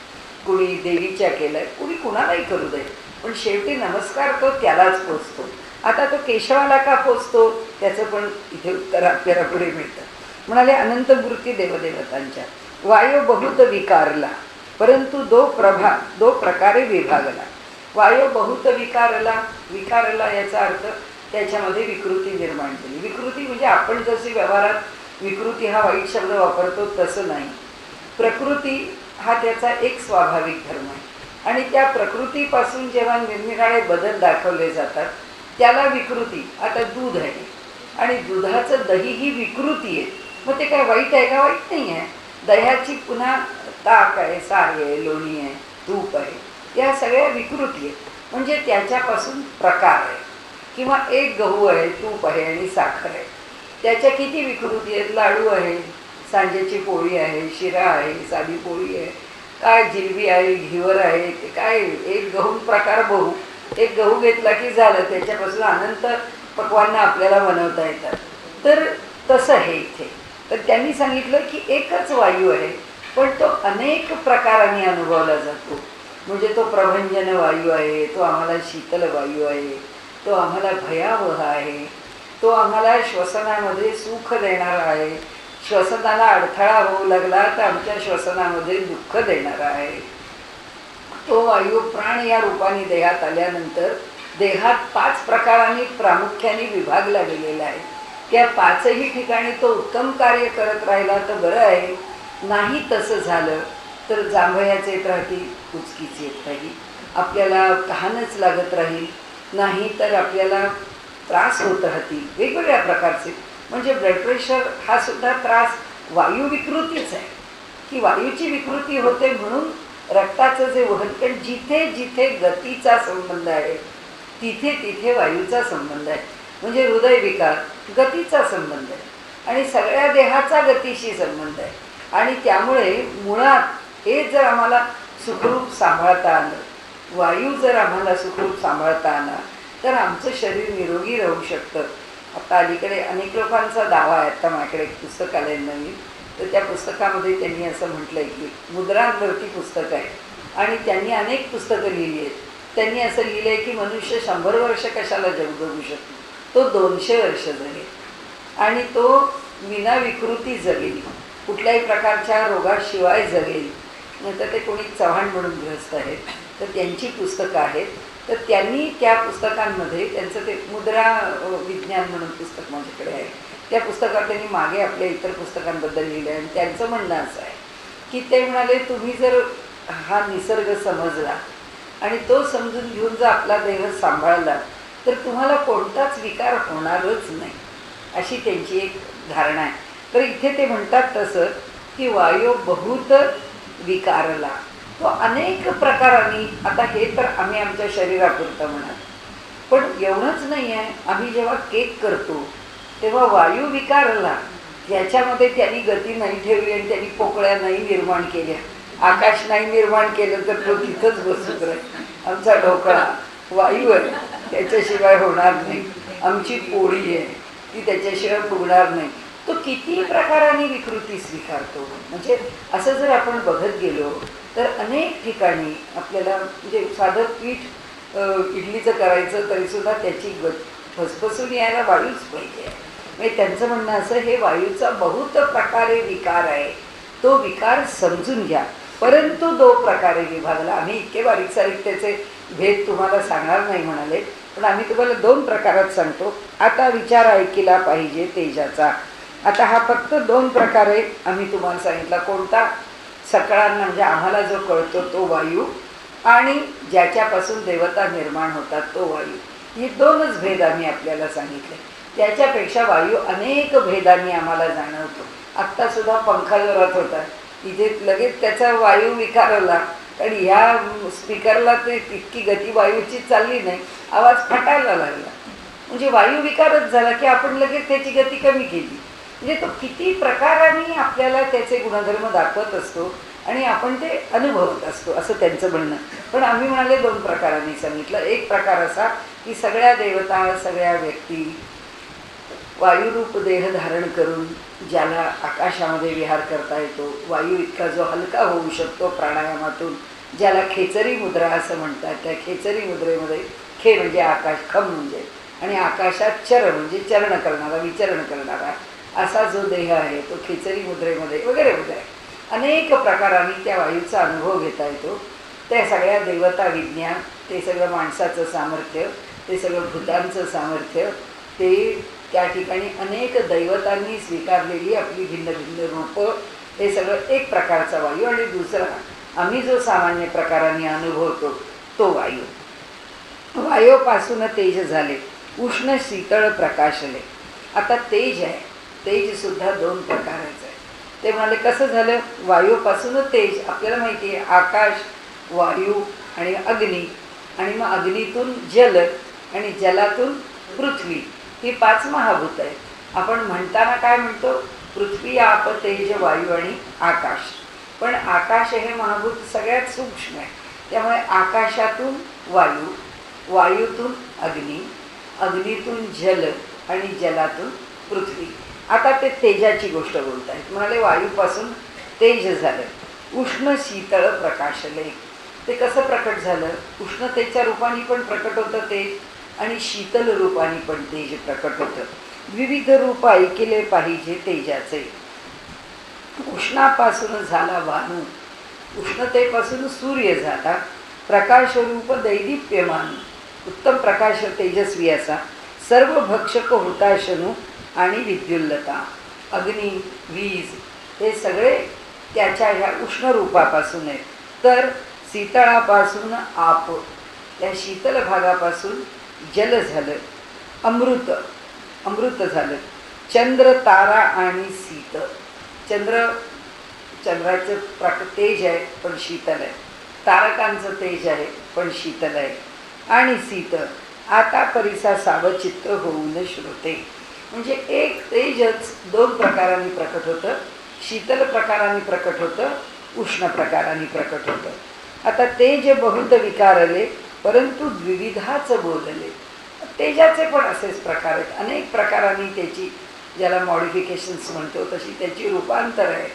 कोणी देवीच्या केला आहे, कोणी कुणालाही करू दे, पण शेवटी नमस्कार तो त्यालाच पोचतो. आता तो केशवाला का पोचतो त्याचं पण इथे उत्तर आपल्याला पुढे मिळतं. म्हणाले अनंत मूर्ती देवदेवतांच्या. वायू बहुत विकारला परंतु दो प्रकारे विभागला. वायू बहुत विकारला, विकारला याचा अर्थ त्याच्यामध्ये विकृती निर्माण झाली. विकृती म्हणजे आपण जशी व्यवहारात विकृती हा वाईट शब्द वापरतो तसं नाही. प्रकृती हा त्याचा एक स्वाभाविक धर्म आहे आणि त्या प्रकृतीपासून जेव्हा निरनिराळे बदल दाखवले जातात त्याला विकृती. आता दूध आहे आणि दुधाचं दही ही विकृती आहे, मग ते काय वाईट आहे का? वाईट नाही आहे. दह्याची पुन्हा ताक आहे, साय आहे, लोणी आहे, तूप आहे, या सगळ्या विकृती आहेत. म्हणजे त्याच्यापासून प्रकार आहे. किंवा एक गहू आहे, तूप आहे आणि साखर आहे, त्याच्या किती विकृती आहेत. लाडू आहे, सांजेची पोळी आहे, शिरा आहे, साधी पोळी आहे, काय जिलबी आहे, घिवर आहे, ते काय एक गहू प्रकार बहू, एक गहू घेतला की झालं, त्याच्यापासून अनंत पक्वांना आपल्याला बनवता येतात. तर तसं हे इथे तर त्यांनी सांगितलं की एकच वायू आहे, पण तो अनेक प्रकारांनी अनुभवला जातो. म्हणजे तो प्रभंजन वायू आहे, तो आम्हाला शीतल वायू आहे, तो आम्हाला भयावह आहे, तो आम्हाला श्वसनामध्ये सुख देणारा आहे, श्वसनाला अडथळा होऊ लागला तर आमच्या श्वसनामध्ये दुःख देणारा आहे. तो वायू प्राण या रूपाने देहात आल्यानंतर देहात 5 प्रकारांनी प्रामुख्याने विभागला गेलेला आहे. त्या 5ही ठिकाणी तो उत्तम कार्य करत राहिला तर बरं आहे, नाही तसं झालं तर जांभयाच येत राहतील, कुचकीच येत राहील, आपल्याला तहानच लागत राहील, नाही तर आपल्याला त्रास होत राहतील वेगवेगळ्या प्रकारचे. म्हणजे ब्लड प्रेशर हा सुद्धा त्रास वायू विकृतीच आहे, की वायूची विकृती होते म्हणून रक्ताचं जे वहन, कारण जिथे जिथे गतीचा संबंध आहे तिथे तिथे वायूचा संबंध आहे. म्हणजे हृदयविकार गतीचा संबंध आहे आणि सगळ्या देहाचा गतीशी संबंध आहे. आणि त्यामुळे मुळात हे जर आम्हाला सुखरूप सांभाळता आलं, वायू जर आम्हाला सुखरूप सांभाळता आला तर आमचं शरीर निरोगी राहू शकतं. आता अलीकडे अनेक लोकांचा दावा आहे, आता माझ्याकडे एक पुस्तक आलं आहे नवीन, तर त्या पुस्तकामध्ये त्यांनी असं म्हटलं आहे की मुद्रांवरती पुस्तक आहे आणि त्यांनी अनेक पुस्तकं लिहिली आहेत. त्यांनी असं लिहिलं आहे की मनुष्य 100 वर्ष कशाला जगू शकतो, तो 200 वर्ष जगेल आणि तो विना विकृती जगेल, कुठल्याही प्रकारच्या रोगाशिवाय जगेल. नंतर ते कोणी चव्हाण म्हणून गृहस्थ आहेत, तर त्यांची पुस्तकं आहेत. तर त्यांनी त्या पुस्तकांमध्ये त्यांचं ते मुद्रा विज्ञान म्हणून पुस्तक माझ्याकडे आहे, त्या पुस्तकात त्यांनी मागे आपल्या इतर पुस्तकांबद्दल लिहिलं आहे. आणि त्यांचं म्हणणं असं आहे की ते म्हणाले, तुम्ही जर हा निसर्ग समजला आणि तो समजून घेऊन जर आपला देह सांभाळला तर तुम्हाला कोणताच विकार होणारच नाही, अशी त्यांची एक धारणा आहे. तर इथे ते म्हणतात तसं की वायू बहुत विकारला, तो अनेक प्रकारांनी. आता हे तर आम्ही आमच्या शरीरापुरतं म्हणा, पण एवढंच नाही आहे. आम्ही जेव्हा केक करतो तेव्हा वायू विकारला, याच्यामध्ये त्यांनी गती नाही ठेवली आणि त्यांनी पोकळ्या नाही निर्माण केल्या, आकाश नाही निर्माण केलं तर तो तिथंच बसून राहील. आमचा ढोकळा वायू आहे, त्याच्याशिवाय होणार नाही. आमची पोळी आहे, ती त्याच्याशिवाय फुगणार नाही. तो किती प्रकारांनी विकृती स्वीकारतो. म्हणजे असं जर आपण बघत गेलो तर अनेक ठिकाणी आपल्याला, म्हणजे साधं पीठ इडलीचं करायचं तरीसुद्धा त्याची फसफसून यायला वायूच पाहिजे. म्हणजे त्यांचं म्हणणं असं, हे वायूचा बहुत प्रकारे विकार आहे, तो विकार समजून घ्या. परंतु 2 प्रकारे विभागला. आम्ही इतके बारीक सारीक त्याचे भेद तुम्हाला सांगणार नाही म्हणाले, पण आम्ही तुम्हाला 2 प्रकारात सांगतो. आता विचार ऐकला पाहिजे तेजाचा. आता हा फक्त 2 प्रकारे आम्ही तुम्हाला सांगितला. कोणता? सकाळांना म्हणजे आम्हाला जो कळतो तो वायू, आणि ज्याच्यापासून देवता निर्माण होतात तो वायू. हे 2च भेद आम्ही आपल्याला सांगितले. त्याच्यापेक्षा वायू अनेक भेदांनी आम्हाला जाणवतो. आत्तासुद्धा पंखा जोरात होता, इथे लगेच त्याचा वायू विकारला, कारण ह्या स्पीकरला ते तितकी गती वायूची चालली नाही, आवाज फाटायला लागला. म्हणजे वायू विकारच झाला की आपण लगेच त्याची गती कमी केली. म्हणजे तो किती प्रकारांनी आपल्याला त्याचे गुणधर्म दाखवत असतो आणि आपण ते अनुभवत असतो, असं त्यांचं म्हणणं. पण आम्ही म्हणाले 2 प्रकारांनी सांगितलं. एक प्रकार असा की सगळ्या देवता, सगळ्या व्यक्ती वायुरूप देह धारण करून ज्याला आकाशामध्ये विहार करता येतो, वायू इतका जो हलका होऊ शकतो प्राणायामातून, ज्याला खेचरी मुद्रा असं म्हणतात. त्या खेचरी मुद्रेमध्ये खे म्हणजे आकाश, खम म्हणजे, आणि आकाशात चर म्हणजे चरण करणारा, विचरण करणारा असा जो देह आहे तो खेचरी मुद्रेमध्ये वगैरे वगैरे अनेक प्रकारांनी त्या वायूचा अनुभव घेता येतो. त्या सगळ्या देवता विज्ञान, ते सगळं माणसाचं सामर्थ्य, ते सगळं भूतांचं सामर्थ्य, ते त्या ठिकाणी अनेक दैवतांनी स्वीकारलेली आपली भिन्न भिन्न रूपं, हे सगळं एक प्रकारचा वायू. आणि दुसरा आम्ही जो सामान्य प्रकारांनी अनुभवतो तो वायू. वायूपासून तेज झाले, उष्ण शीतळ प्रकाशले. आता तेज आहे, तेजसुद्धा 2 प्रकाराचं आहे. ते म्हणाले कसं झालं, वायूपासून तेज. आपल्याला माहिती आहे आकाश, वायू आणि अग्नी, आणि मग अग्नीतून जल आणि जलातून पृथ्वी, ही 5 महाभूत आहेत. आपण म्हणताना काय म्हणतो, पृथ्वी, आप, तेज, वायू आणि आकाश. पण आकाश हे महाभूत सगळ्यात सूक्ष्म आहे. त्यामुळे आकाशातून वायू, वायूतून अग्नी, अग्नीतून जल आणि जलातून पृथ्वी. आता ते तेजाची गोष्ट बोलत आहेत. म्हणाले वायूपासून तेज झालं, उष्ण शीतळ प्रकाशले. ते कसं प्रकट झालं? उष्णतेच्या रूपाने पण प्रकट होतं तेज आणि शीतल रूपाने पण तेज प्रकट होतं. विविध रूप ऐकले पाहिजे तेजाचे. उष्णापासून झाला भानू, उष्णतेपासून सूर्य झाला. प्रकाश रूप दैदिप्यमान, उत्तम प्रकाश तेजस्वी असा. सर्व भक्षक होता शनू आणि विद्युल्लता. अग्नी, वीज हे सगळे त्याच्या ह्या उष्ण रूपापासून आहेत. तर शीतळापासून आप, त्या शीतल भागापासून जल झालं. अमृत, अमृत झालं. चंद्र, तारा आणि शीत. चंद्राचं तेज आहे पण शीतल आहे. तारकांचं तेज आहे पण शीतल आहे. आणि शीत आता परिसा सावचित्त होऊन श्रोते. म्हणजे एक तेजच दोन प्रकारांनी प्रकट होतं. शीतल प्रकाराने प्रकट होतं, उष्ण प्रकाराने प्रकट होतं. आता तेज बहुत विकारले परंतु द्विविधाच बोलले. तेजाचे पण असेच प्रकार आहेत. अनेक प्रकारांनी त्याची, ज्याला मॉडिफिकेशन्स म्हणतो तशी त्याची रूपांतर आहे.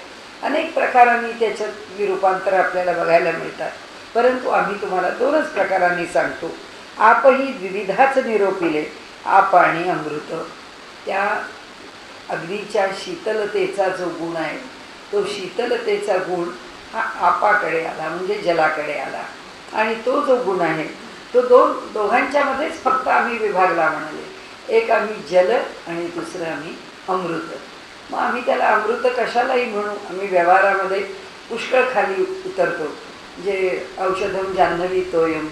अनेक प्रकारांनी त्याच्यात रूपांतर आपल्याला बघायला मिळतात. परंतु आम्ही तुम्हाला दोनच प्रकारांनी सांगतो. आपही द्विविधाच निरोपिले, आप आणि अमृत. त्या अग्नीच्या शीतलतेचा जो गुण आहे, तो शीतलतेचा गुण हा आपाकडे आला, म्हणजे जलाकडे आला. आणि तो जो गुण आहे तो दोघांच्यामध्येच फक्त आम्ही विभागला म्हणाले. एक आम्ही जल आणि दुसरं आम्ही अमृत. मग आम्ही त्याला अमृत कशालाही म्हणू. आम्ही व्यवहारामध्ये पुष्कळ खाली उतरतो. जे औषधम जान्हवी तोयम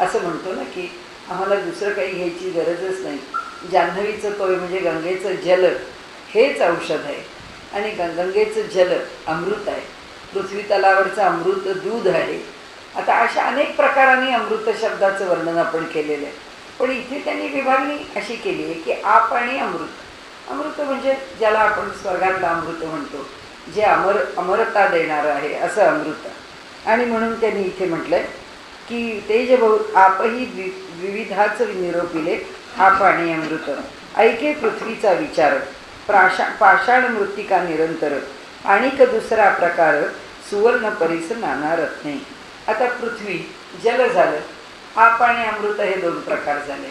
असं म्हणतो ना, की आम्हाला दुसरं काही घ्यायची गरजच नाही. जान्हवीचं तोय म्हणजे गंगेचं जल हेच औषध आहे. आणि गंगेचं जल अमृत आहे. पृथ्वी तलावरचं अमृत दूध आहे. आता अशा अनेक प्रकारांनी अमृत शब्दाचं वर्णन आपण केलेलं आहे. पण इथे त्यांनी विभागणी अशी केली आहे की आप आणि अमृत. अमृत म्हणजे ज्याला आपण स्वर्गातलं अमृत म्हणतो, जे अमरता देणारं आहे, असं अमृत. आणि म्हणून त्यांनी इथे म्हटलंय की तेज बहुत आपही विविधाच निरोपिले, आप आणि अमृत. ऐके पृथ्वीचा विचार, पाषाण मृत्तिका निरंतर. आणिक दुसरा प्रकार सुवर्ण परिस नाना रत्ने. आता पृथ्वी जल झालं, आप आणि अमृत हे दोन प्रकार झाले.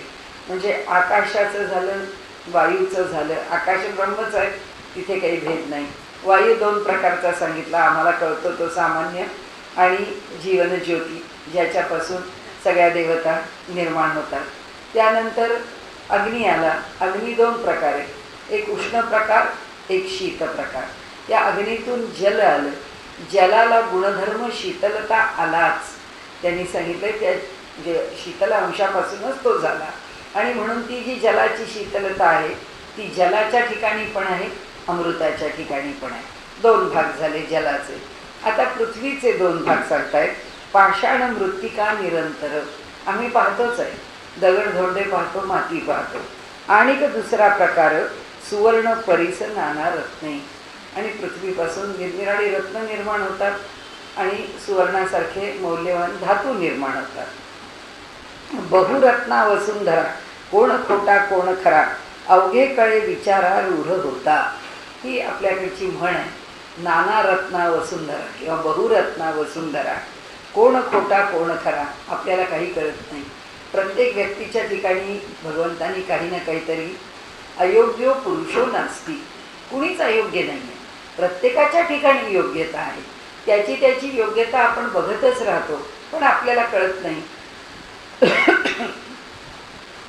म्हणजे आकाशाचं झालं, वायूचं झालं. आकाश ब्रह्मच आहे, तिथे काही भेद नाही. वायू दोन प्रकारचा सांगितला, आम्हाला कळतो तो सामान्य आणि जीवनज्योती, ज्याच्यापासून सगळ्या देवता निर्माण होतात. त्यानंतर अग्नी आला. अग्नी दोन प्रकार आहे, एक उष्ण प्रकार, एक शीत प्रकार. त्या अग्नीतून जल आलं. जलाला गुणधर्म शीतलता आलाच. त्यांनी सांगितलं त्या शीतल अंशापासूनच तो झाला. आणि म्हणून ती जी जलाची शीतलता आहे ती जलाच्या ठिकाणी पण आहे, अमृताच्या ठिकाणी पण आहे. दोन भाग झाले जलाचे. आता पृथ्वीचे दोन भाग सांगतायत. पाषाण मृत्तिका निरंतर. आम्ही पाहतोच आहे, दगडधोंडे पाहतो, माती पाहतो. आणि दुसरा प्रकार सुवर्ण परिस नाना रत्ने. आणि पृथ्वीपासून निरनिराळी रत्न निर्माण होतात आणि सुवर्णासारखे मौल्यवान धातू निर्माण होतात. बहुरत्ना वसुंधरा, कोण खोटा कोण खरा, अवघे कळे विचारा रूढ होता. ही आपल्याकडची म्हण आहे. नाना रत्ना वसुंधरा किंवा बहुरत्ना वसुंधरा, कोण खोटा कोण खरा, आपल्याला काही कळत नाही. प्रत्येक व्यक्तीच्या ठिकाणी भगवंतानी काही ना काहीतरी अयोग्य पुरुषो नास्ती, कुणीच अयोग्य नाही आहे. प्रत्येकाच्या ठिकाणी योग्यता आहे. त्याची त्याची योग्यता आपण बघतच राहतो, पण आपल्याला कळत नाही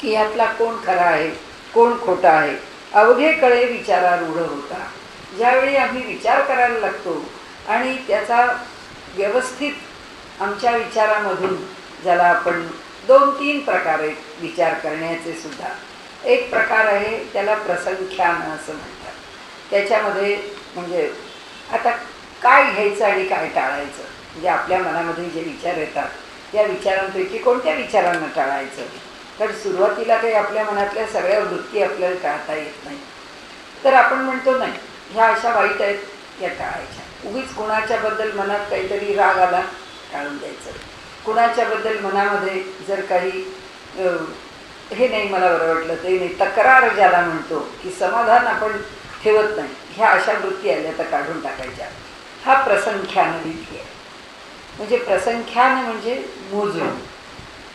की यातला कोण खरा आहे कोण खोटा आहे. अवघे कळे विचारा रूढ होता. ज्यावेळी आम्ही विचार करायला लागतो आणि त्याचा व्यवस्थित आमच्या विचारामधून, ज्याला आपण 2-3 प्रकार आहेत विचार करण्याचे सुद्धा. एक प्रकार आहे त्याला प्रसंख्यान असं म्हणतात. त्याच्यामध्ये म्हणजे आता काय घ्यायचं आणि काय टाळायचं, म्हणजे आपल्या मनामध्ये जे विचार येतात त्या विचारांपैकी कोणत्या विचारांना टाळायचं. कारण सुरुवातीला काही आपल्या मनातल्या सगळ्या वृत्ती आपल्याला टाळता येत नाही. तर आपण म्हणतो नाही ह्या अशा वाईट आहेत, या टाळायच्या. उगीच कुणाच्याबद्दल मनात काहीतरी राग आला टाळून द्यायचं. कुणाच्याबद्दल मनामध्ये जर काही हे नाही मला बरं वाटलं ते नाही, तक्रार ज्याला म्हणतो की समाधान आपण ठेवत नाही, ह्या अशा वृत्ती आल्या तर काढून टाकायच्या. हा प्रसंख्यान विधी आहे. म्हणजे प्रसंख्यान म्हणजे मोजून.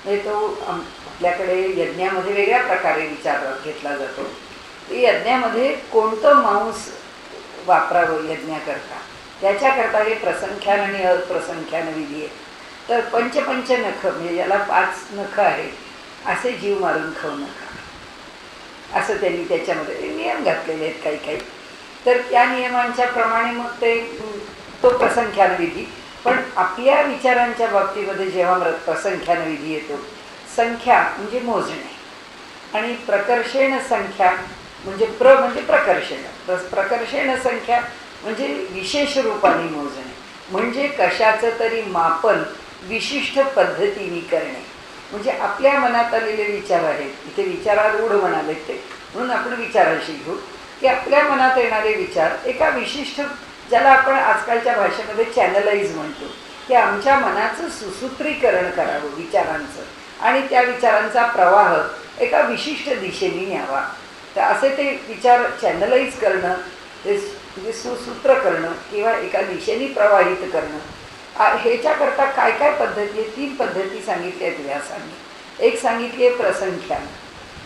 म्हणजे तो आपल्याकडे यज्ञामध्ये वेगळ्या प्रकारे विचार घेतला जातो. यज्ञामध्ये कोणतं मांस वापरावं यज्ञाकरता, त्याच्याकरता हे प्रसंख्यान आणि अप्रसंख्यान विधी आहे. तर पंच नख म्हणजे याला 5 नख आहे असे जीव मारून खाऊ नका, असं त्यांनी त्याच्यामध्ये नियम घातलेले आहेत काही काही. तर त्या नियमांच्या प्रमाणे मग तो प्रसंख्यान विधी. पण आपल्या विचारांच्या बाबतीमध्ये जेव्हा प्रसंख्यान विधी येतो, संख्या म्हणजे मोजणे आणि प्रकर्षेण संख्या म्हणजे म्हणजे प्रकर्षेण, प्रकर्षेण संख्या म्हणजे विशेष रूपाने मोजणे, म्हणजे कशाचं तरी मापन विशिष्ट पद्धतीने करणे. म्हणजे आपल्या मनात आलेले विचार आहेत, इथे विचारारूढ म्हणाले ते, म्हणून आपण विचाराशी घेऊ की आपल्या मनात येणारे विचार एका विशिष्ट, ज्याला आपण आजकालच्या भाषेमध्ये चॅनलाइज म्हणतो, की आमच्या मनाचं सुसूत्रीकरण करावं विचारांचं आणि त्या विचारांचा प्रवाह एका विशिष्ट दिशेने न्यावा. तर असे ते विचार चॅनलाइज करणं, ते म्हणजे सुसूत्र करणं किंवा एका दिशेने प्रवाहित करणं, ह्याच्याकरता काय काय पद्धती आहे? 3 पद्धती सांगितल्या आहेत व्यासांनी. एक सांगितली आहे प्रसंख्यान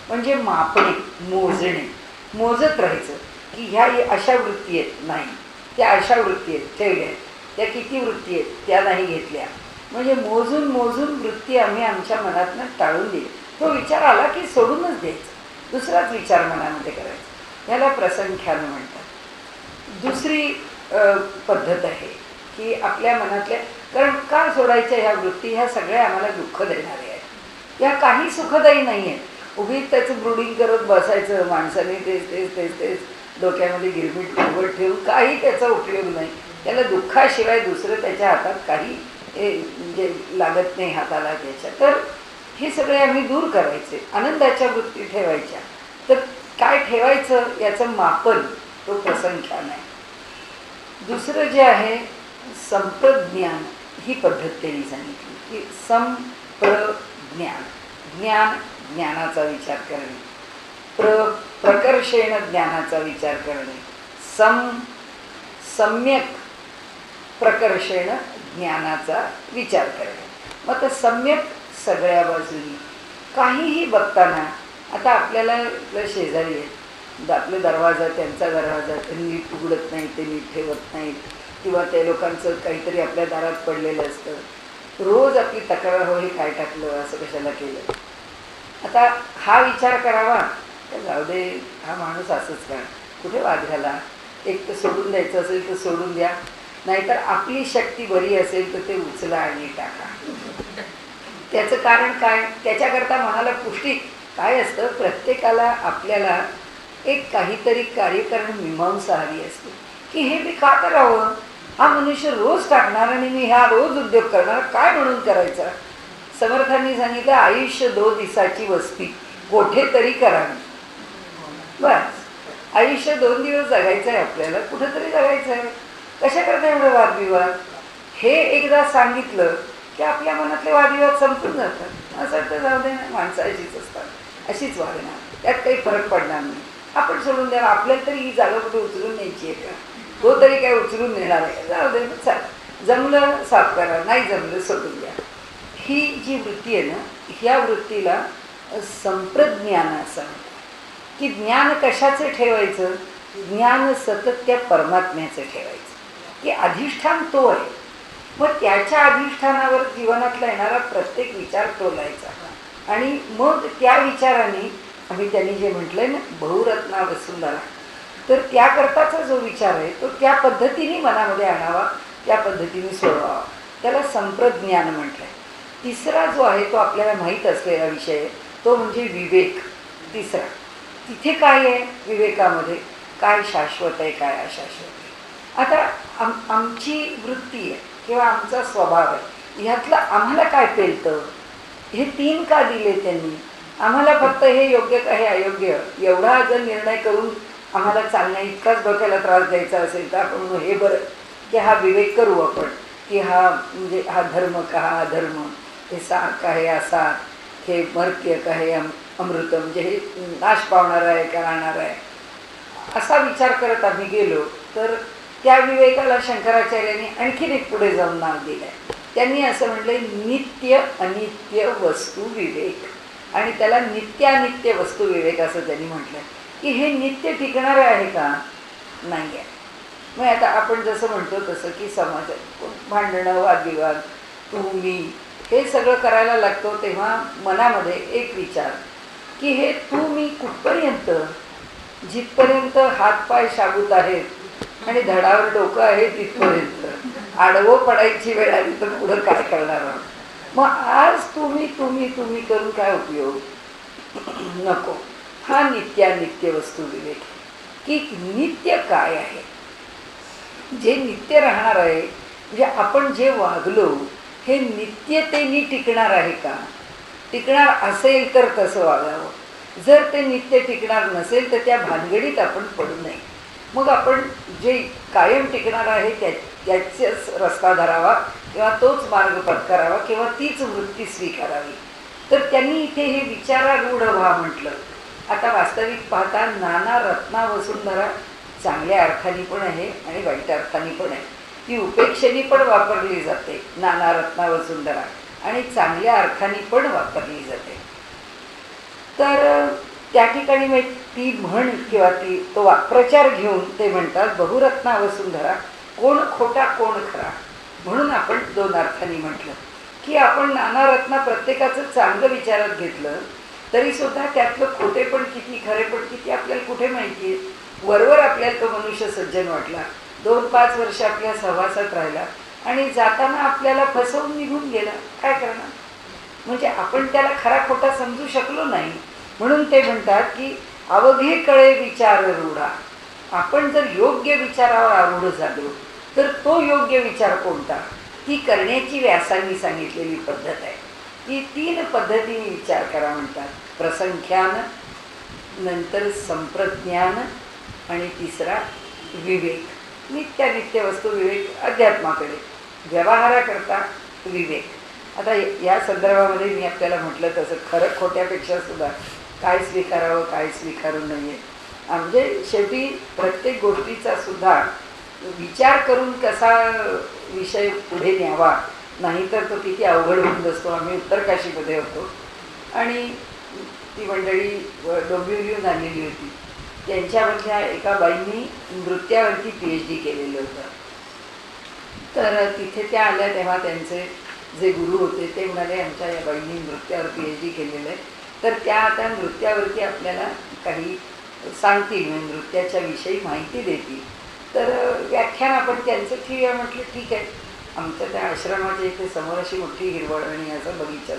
म्हणजे मापणे, मोजणे, मोजत राहायचं की ह्या अशा वृत्ती आहेत, नाही त्या अशा वृत्ती आहेत ठेवल्या, त्या किती वृत्ती आहेत त्या नाही घेतल्या. म्हणजे मोजून मोजून वृत्ती आम्ही आमच्या मनातनं टाळून दिली. तो विचार आला की सोडूनच द्यायचा, दुसराच विचार मनामध्ये करायचा. याला प्रसंख्यान म्हणतात. दुसरी पद्धत आहे की आपल्या मनातल्या, कारण का सोडायच्या ह्या वृत्ती? ह्या सगळ्या आम्हाला दुःख देणारे आहेत, या काही सुखदायी नाही आहेत. उगीच त्याचं ब्रुडिंग करत बसायचं माणसाने, तेच तेच तेच तेच डोक्यामध्ये गिरमिट उघड ठेवून काही त्याचा उपयोग नाही. त्याला दुःखाशिवाय दुसरं त्याच्या हातात काही म्हणजे लागत नाही हाताला त्याच्या. तर हे सगळे आम्ही दूर करायचे, आनंदाच्या वृत्ती ठेवायच्या. तर काय ठेवायचं याचं मापन, तो प्रसंख्यान आहे. दुसरं जे आहे संप्रज्ञान, ही पद्धत त्यांनी सांगितली की संप्रज्ञान, ज्ञान ज्ञानाचा विचार करणे, प्रकर्षेण ज्ञानाचा विचार करणे, सम्यक प्रकर्षेण ज्ञानाचा विचार करणे. मग तर सम्यक सगळ्या बाजूनी काहीही बघताना, आता आपल्याला शेजारी आहेत, आपले दरवाजा, त्यांचा दरवाजा ते नीट उघडत नाही, ते नीट ठेवत नाहीत, किंवा त्या लोकांचं काहीतरी आपल्या दारात पडलेलं असतं. रोज आपली तक्रार हो, हे काय टाकलं, असं कशाला केलं. आता हा विचार करावा तर जाऊ दे, हा माणूस असंच का, कुठे वाद घाला, एक तर सोडून द्यायचं असेल तर सोडून द्या, नाहीतर आपली शक्ती बरी असेल तर ते उचला आणि टाका. त्याचं कारण काय? त्याच्याकरता मनाला पुष्टी काय असतं, प्रत्येकाला आपल्याला एक काहीतरी कार्यकरण मीमांसा हवी असते की हे मी का करावं, हा मनुष्य रोज टाकणार आणि मी हा रोज उद्योग करणार, काय म्हणून करायचा. समर्थांनी सांगितलं आयुष्य 2 दिवसाची वस्ती कोठे तरी करावी. बस आयुष्य 2 दिवस जगायचं आहे आपल्याला, कुठेतरी जगायचं आहे, कशा करता एवढं वादविवाद. हे एकदा सांगितलं की आपल्या मनातले वादविवाद संपून जातात. असं वाटतं जाऊ दे ना, माणसं अशीच असतात, अशीच वागणार, त्यात काही फरक पडणार नाही, आपण सोडून द्या. आपल्याला तरी ही जागा कुठे उचलून न्यायची आहे का, तो तरी काय उचलून नेणार आहे, जाऊ दे चाल, जमलं साफ करा, नाही जमलं सोडून द्या. ही जी वृत्ती आहे ना, ह्या वृत्तीला संप्रज्ञान असं म्हणतात. की ज्ञान कशाचं ठेवायचं? ज्ञान सतत त्या परमात्म्याचं ठेवायचं, की अधिष्ठान तो आहे. मग त्याच्या अधिष्ठानावर जीवनातला येणारा प्रत्येक विचार तोलायचा आणि मग त्या विचाराने आम्ही त्यांनी जे म्हटलंय ना बहुरत्ना वसुंधरा, तर त्याकरताचा जो विचार आहे तो त्या पद्धतीने मनामध्ये आणावा, त्या पद्धतीने सोडवावा. त्याला संप्रज्ञान म्हटलंय. तिसरा जो आहे तो आपल्याला माहीत असलेला विषय आहे, तो म्हणजे विवेक. तिसरा, तिथे काय आहे विवेकामध्ये, काय शाश्वत आहे काय अशाश्वत आहे. आता आमची वृत्ती आहे किंवा आमचा स्वभाव आहे, ह्यातलं आम्हाला काय पेलतं, हे 3 का दिले त्यांनी. आम्हाला फक्त हे योग्य का हे अयोग्य एवढा जर निर्णय करून आम्हाला चालण्या इतकाच डोक्याला त्रास द्यायचा असेल तर आपण म्हणू हे बरं की हा विवेक करू आपण, की हा म्हणजे हा धर्म का हा अधर्म, हे सार का हे असार, हे मर्त्य का हे अमृत, म्हणजे हे नाश पावणार आहे का राहणार आहे, असा विचार करत आम्ही गेलो तर त्या विवेकाला शंकराचार्यांनी आणखीन एक पुढे जाऊन नाव दिलं आहे. त्यांनी असं म्हटलंय नित्य अनित्य वस्तू विवेक, आणि त्याला नित्यानित्य वस्तू विवेक असं त्यांनी म्हटलंय. की हे नित्य टिकणारे आहे का? नाही आहे. मग आता आपण जसं म्हणतो तसं की समाजात भांडणं वादविवाद तू मी हे सगळं करायला लागतो तेव्हा मनामध्ये एक विचार की हे तू मी कुठपर्यंत, जिथपर्यंत हातपाय शाबूत आहेत आणि धडावर डोकं आहे तिथपर्यंत, आडवं पडायची वेळ आली तर पुढं काय करणार आहोत. मग आज तुम्ही तुम्ही तुम्ही करून काय उपयोग, नको. हा नित्यानित्य वस्तू विवेक की नित्य काय आहे, जे नित्य राहणार आहे, म्हणजे आपण जे वागलो हे नित्यतेने टिकणार आहे का, टिकणार असेल तर तसं वागावं. जर ते नित्य टिकणार नसेल तर त्या भानगडीत आपण पडू नये. मग आपण जे कायम टिकणार आहे त्याचाच रस्ता धरावा किंवा तोच मार्ग पत्करावा किंवा तीच वृत्ती स्वीकारावी. तर त्यांनी इथे हे विचारारूढ व्हा म्हटलं. आता वास्तविक पाहता नाना रत्ना वसुंधरा चांगल्या अर्थाने पण आहे आणि वाईट अर्थाने पण आहे. ती उपेक्षेने पण वापरली जाते नाना रत्ना वसुंधरा, आणि चांगल्या अर्थाने पण वापरली जाते. तर त्या ठिकाणी मग ती म्हण किंवा तो वाक्प्रचार घेऊन ते म्हणतात बहुरत्ना वसुंधरा, कोण खोटा कोण खरा. म्हणून आपण दोन अर्थांनी म्हटलं की आपण नाना रत्ना प्रत्येकाचं चांगलं विचारात घेतलं तरी सुद्धा त्यातलं खोटे पण किती खरे पण किती आपल्याला कुठे माहिती आहे. वरवर आपल्याला तो मनुष्य सज्जन वाटला, 2-5 वर्ष आपल्या सहवासात राहिला आणि जाताना आपल्याला फसवून निघून गेला, काय करणार. म्हणजे आपण त्याला खरा खोटा समजू शकलो नाही. म्हणून ते म्हणतात की अवघे कळे विचार रूढा. आपण जर योग्य विचारावर आरूढ झालो तर तो योग्य विचार कोणता, ती करण्याची व्यासांनी सांगितलेली पद्धत आहे. की 3 पद्धतीने विचार करा म्हणतात. प्रसंख्यान, नंतर संप्रज्ञान आणि तिसरा विवेक. नित्यानित्य वस्तू विवेक अध्यात्माकडे, व्यवहाराकरता विवेक. आता या संदर्भामध्ये मी आपल्याला म्हटलं तसं खरं खोट्यापेक्षा सुद्धा काय स्वीकारावं काय स्वीकारू नये, म्हणजे शेवटी प्रत्येक गोष्टीचा सुद्धा विचार करून कसा विषय पुढे न्यावा, नाहीतर तो किती अवघड होऊन बसतो. आम्ही उत्तरकाशीमध्ये होतो आणि ती मंडळी डोंबिवलीहून आलेली होती. त्यांच्यामधल्या एका बाईंनी नृत्यावरती PhD केलेलं होतं. तर तिथे त्या आल्या तेव्हा त्यांचे जे गुरु होते ते म्हणाले आमच्या या बाईंनी नृत्यावर PhD केलेलं आहे, तर त्या आता नृत्यावरती आपल्याला काही सांगतील, म्हणजे नृत्याच्या विषयी माहिती देतील. तर व्याख्यान आपण त्यांचं ठेवूया. म्हटलं ठीक आहे. आमच्या त्या आश्रमाच्या इथे समोर अशी मोठी हिरवळ आणि याचा बगीचा,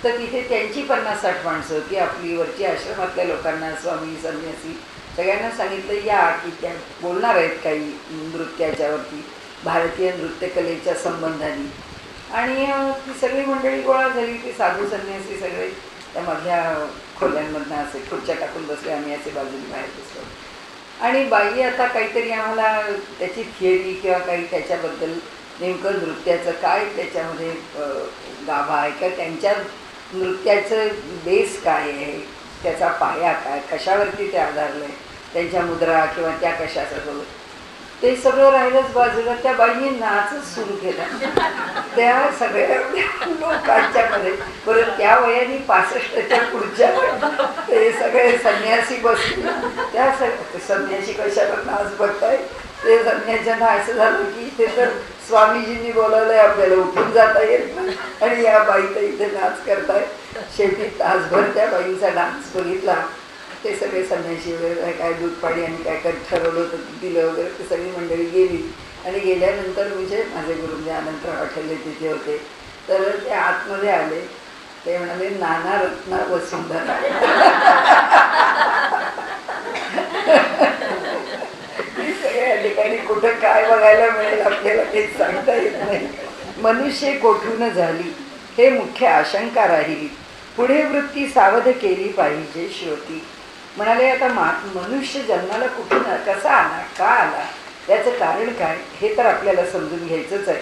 तर तिथे त्यांची 50-60 माणसं होती. आपली वरची आश्रमातल्या लोकांना, स्वामी संन्यासी सगळ्यांना सांगितलं या की त्या बोलणार आहेत काही नृत्याच्यावरती, भारतीय नृत्यकलेच्या संबंधाने. आणि ती सगळी मंडळी गोळा झाली. ती साधू संन्यासी सगळे त्या मधल्या खोल्यांमधनं असे खुर्च्या टाकून बसले, आम्ही असे बाजूने बाहेर बसलो. आणि बाई आता काहीतरी आम्हाला त्याची थिअरी किंवा काही त्याच्याबद्दल नेमकं नृत्याचं काय त्याच्यामध्ये गाभा आहे का, त्यांच्या नृत्याचं बेस काय आहे, त्याचा पाया काय, कशावरती ते आधारलं आहे, त्यांच्या मुद्रा किंवा त्या कशा सगळं ते सगळं राहिलंच बाजूला. त्या बाईंनी नाचच सुरू केला त्या सगळ्या लोकांच्या मध्ये. परत त्या वयाने 65च्या पुढच्या ते सगळे संन्यासी बसले. त्या संन्यासी कशावर नाच बघताय, ते संन्याशांना असं झालं की इथे तर स्वामीजींनी बोलावलंय, आपल्याला उठून जाता येत नाही आणि या बाई तर इथे नाच करताय. शेवटी तासभर त्या बाईंचा डान्स बघितला. ते सगळे संन्याशी वगैरे काय दूध पाणी आणि काय काय ठरवलं होतं दिलं वगैरे, ते सगळी मंडळी गेली. आणि गेल्यानंतर म्हणजे माझे गुरु म्हणजे अनंतराव आठवले तिथे होते. तर ते आतमध्ये आले. ते म्हणाले नाना रत्ना वसुंधरा. सगळ्या ठिकाणी कुठं काय बघायला मिळेल आपल्याला तेच सांगता येत नाही. मनुष्य कोठून झाली हे मुख्य आशंका राहिली. पुढे वृत्ती सावध केली पाहिजे श्रोती. म्हणाले आता मनुष्य जन्माला कुठून कसा आला, का आला, याचं कारण काय, हे तर आपल्याला समजून घ्यायचंच आहे.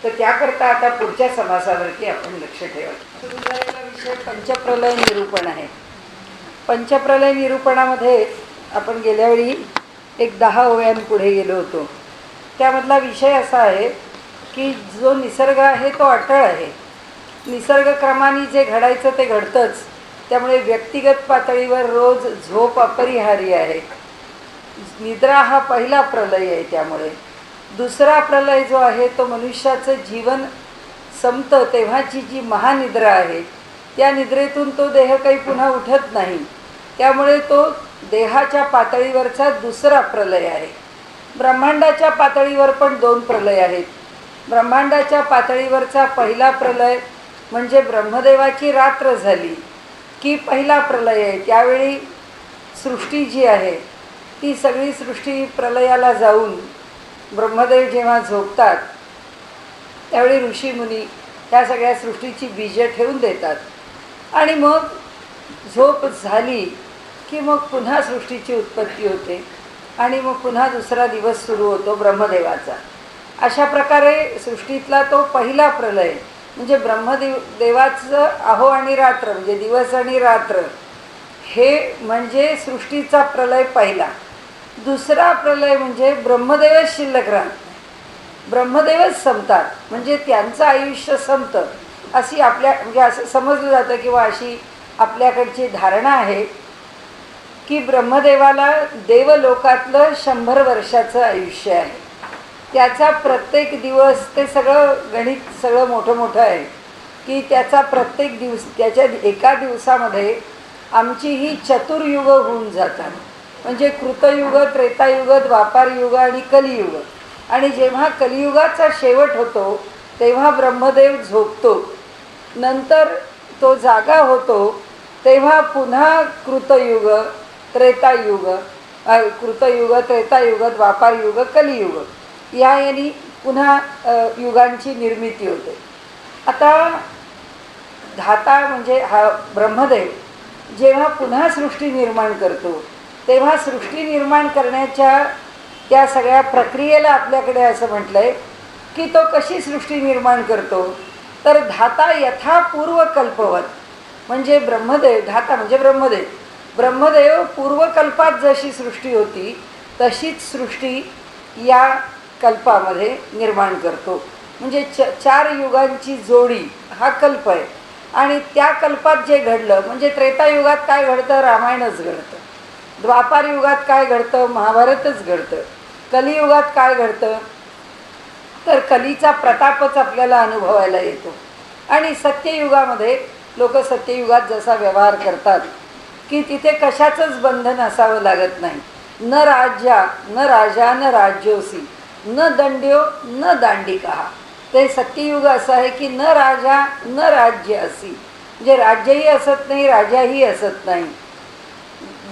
तर त्याकरता आता पुढच्या समासावरती आपण लक्ष ठेवा. सुरू झालेला विषय पंचप्रलय निरूपण आहे. पंचप्रलय निरूपणामध्ये आपण गेल्या वेळी एक 10 ओव्यांपुढे गेलो होतो. त्यामधला विषय असा आहे की जो निसर्ग आहे तो अटळ आहे. निसर्गक्रमाने जे घडायचं ते घडतंच. त्यामुळे व्यक्तिगत पातळीवर रोज झोप अपरिहार्य आहे. निद्रा हा पहिला प्रलय आहे. त्यामुळे दुसरा प्रलय जो आहे तो मनुष्याचं जीवन संपतं तेव्हाची जी महानिद्रा आहे, त्या निद्रेतून तो देह काही पुन्हा उठत नाही. त्यामुळे तो देहाच्या पातळीवरचा दुसरा प्रलय आहे. ब्रह्मांडाच्या पातळीवर पण 2 प्रलय आहेत. ब्रह्मांडाच्या पातळीवरचा पहिला प्रलय म्हणजे ब्रह्मदेवाची रात्र झाली की पहिला प्रलय आहे. त्यावेळी सृष्टी जी आहे ती सगळी सृष्टी प्रलयाला जाऊन ब्रह्मदेव जेव्हा झोपतात त्यावेळी ऋषीमुनी ह्या सगळ्या सृष्टीची बीजे ठेवून देतात आणि मग झोप झाली की मग पुन्हा सृष्टीची उत्पत्ती होते आणि मग पुन्हा दुसरा दिवस सुरू होतो ब्रह्मदेवाचा. अशा प्रकारे सृष्टीतला तो पहिला प्रलय म्हणजे देवाचं अहो आणि रात्र म्हणजे दिवस आणि रात्र हे म्हणजे सृष्टीचा प्रलय पहिला. दुसरा प्रलय म्हणजे ब्रह्मदेवच शिल्लक राहत नाही, ब्रह्मदेवच संपतात म्हणजे त्यांचं आयुष्य संपतं अशी म्हणजे असं समजलं जातं किंवा अशी आपल्याकडची धारणा आहे की ब्रह्मदेवाला देवलोकातलं 100 वर्षाचं आयुष्य आहे. त्याचा प्रत्येक दिवस ते सगळं गणित सगळं मोठं आहे की त्याचा प्रत्येक दिवस त्याच्या एका दिवसामध्ये आमची ही चतुर्युग होऊन जातात. म्हणजे कृतयुग, त्रेतायुग, द्वापारयुग आणि कलियुग. आणि जेव्हा कलियुगाचा शेवट होतो तेव्हा ब्रह्मदेव झोपतो. नंतर तो जागा होतो तेव्हा पुन्हा कृतयुग, त्रेतायुग, द्वापारयुग, कलियुग याने पुन्हा युगांची निर्मिती होते. आता धाता म्हणजे हा ब्रह्मदेव जेव्हा पुन्हा सृष्टी निर्माण करतो तेव्हा सृष्टी निर्माण करण्याच्या त्या सगळ्या प्रक्रियेला आपल्याकडे असं म्हटलं आहे की तो कशी सृष्टी निर्माण करतो तर धाता यथा पूर्वकल्पवत. म्हणजे धाता म्हणजे ब्रह्मदेव पूर्वकल्पात जशी सृष्टी होती तशीच सृष्टी या कल्पामध्ये निर्माण करतो. म्हणजे 4 युगांची जोडी हा कल्प आहे. आणि त्या कल्पात जे घडलं म्हणजे त्रेतायुगात काय घडतं, रामायणच घडतं. द्वापार युगात काय घडतं, महाभारतच घडतं. कलियुगात काय घडतं तर कलीचा प्रतापच आपल्याला अनुभवायला येतो. आणि सत्ययुगामध्ये लोक सत्ययुगात जसा व्यवहार करतात की तिथे कशाचंच बंधन असावं लागत नाही. न राजा न राज्योसी न दंड्यो न दांडिका. ते सत्ययुग असं आहे की न राजा न राज्य असी म्हणजे राज्यही असत नाही, राजाही असत नाही.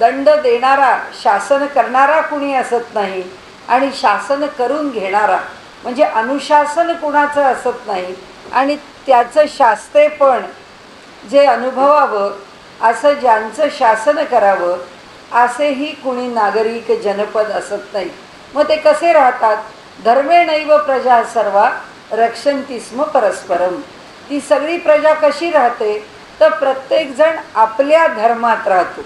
दंड देणारा, शासन करणारा कुणी असत नाही आणि शासन करून घेणारा म्हणजे अनुशासन कुणाचं असत नाही. आणि त्याचं शास्त्रेपण जे अनुभवावं असं ज्यांचं शासन करावं असेही कुणी नागरिक जनपद असत नाही. मग ते कसे राहतात, धर्मेणैव प्रजा सर्वा रक्षन्ति स्म परस्परम. ती सगळी प्रजा कशी राहते तर प्रत्येकजण आपल्या धर्मात राहतो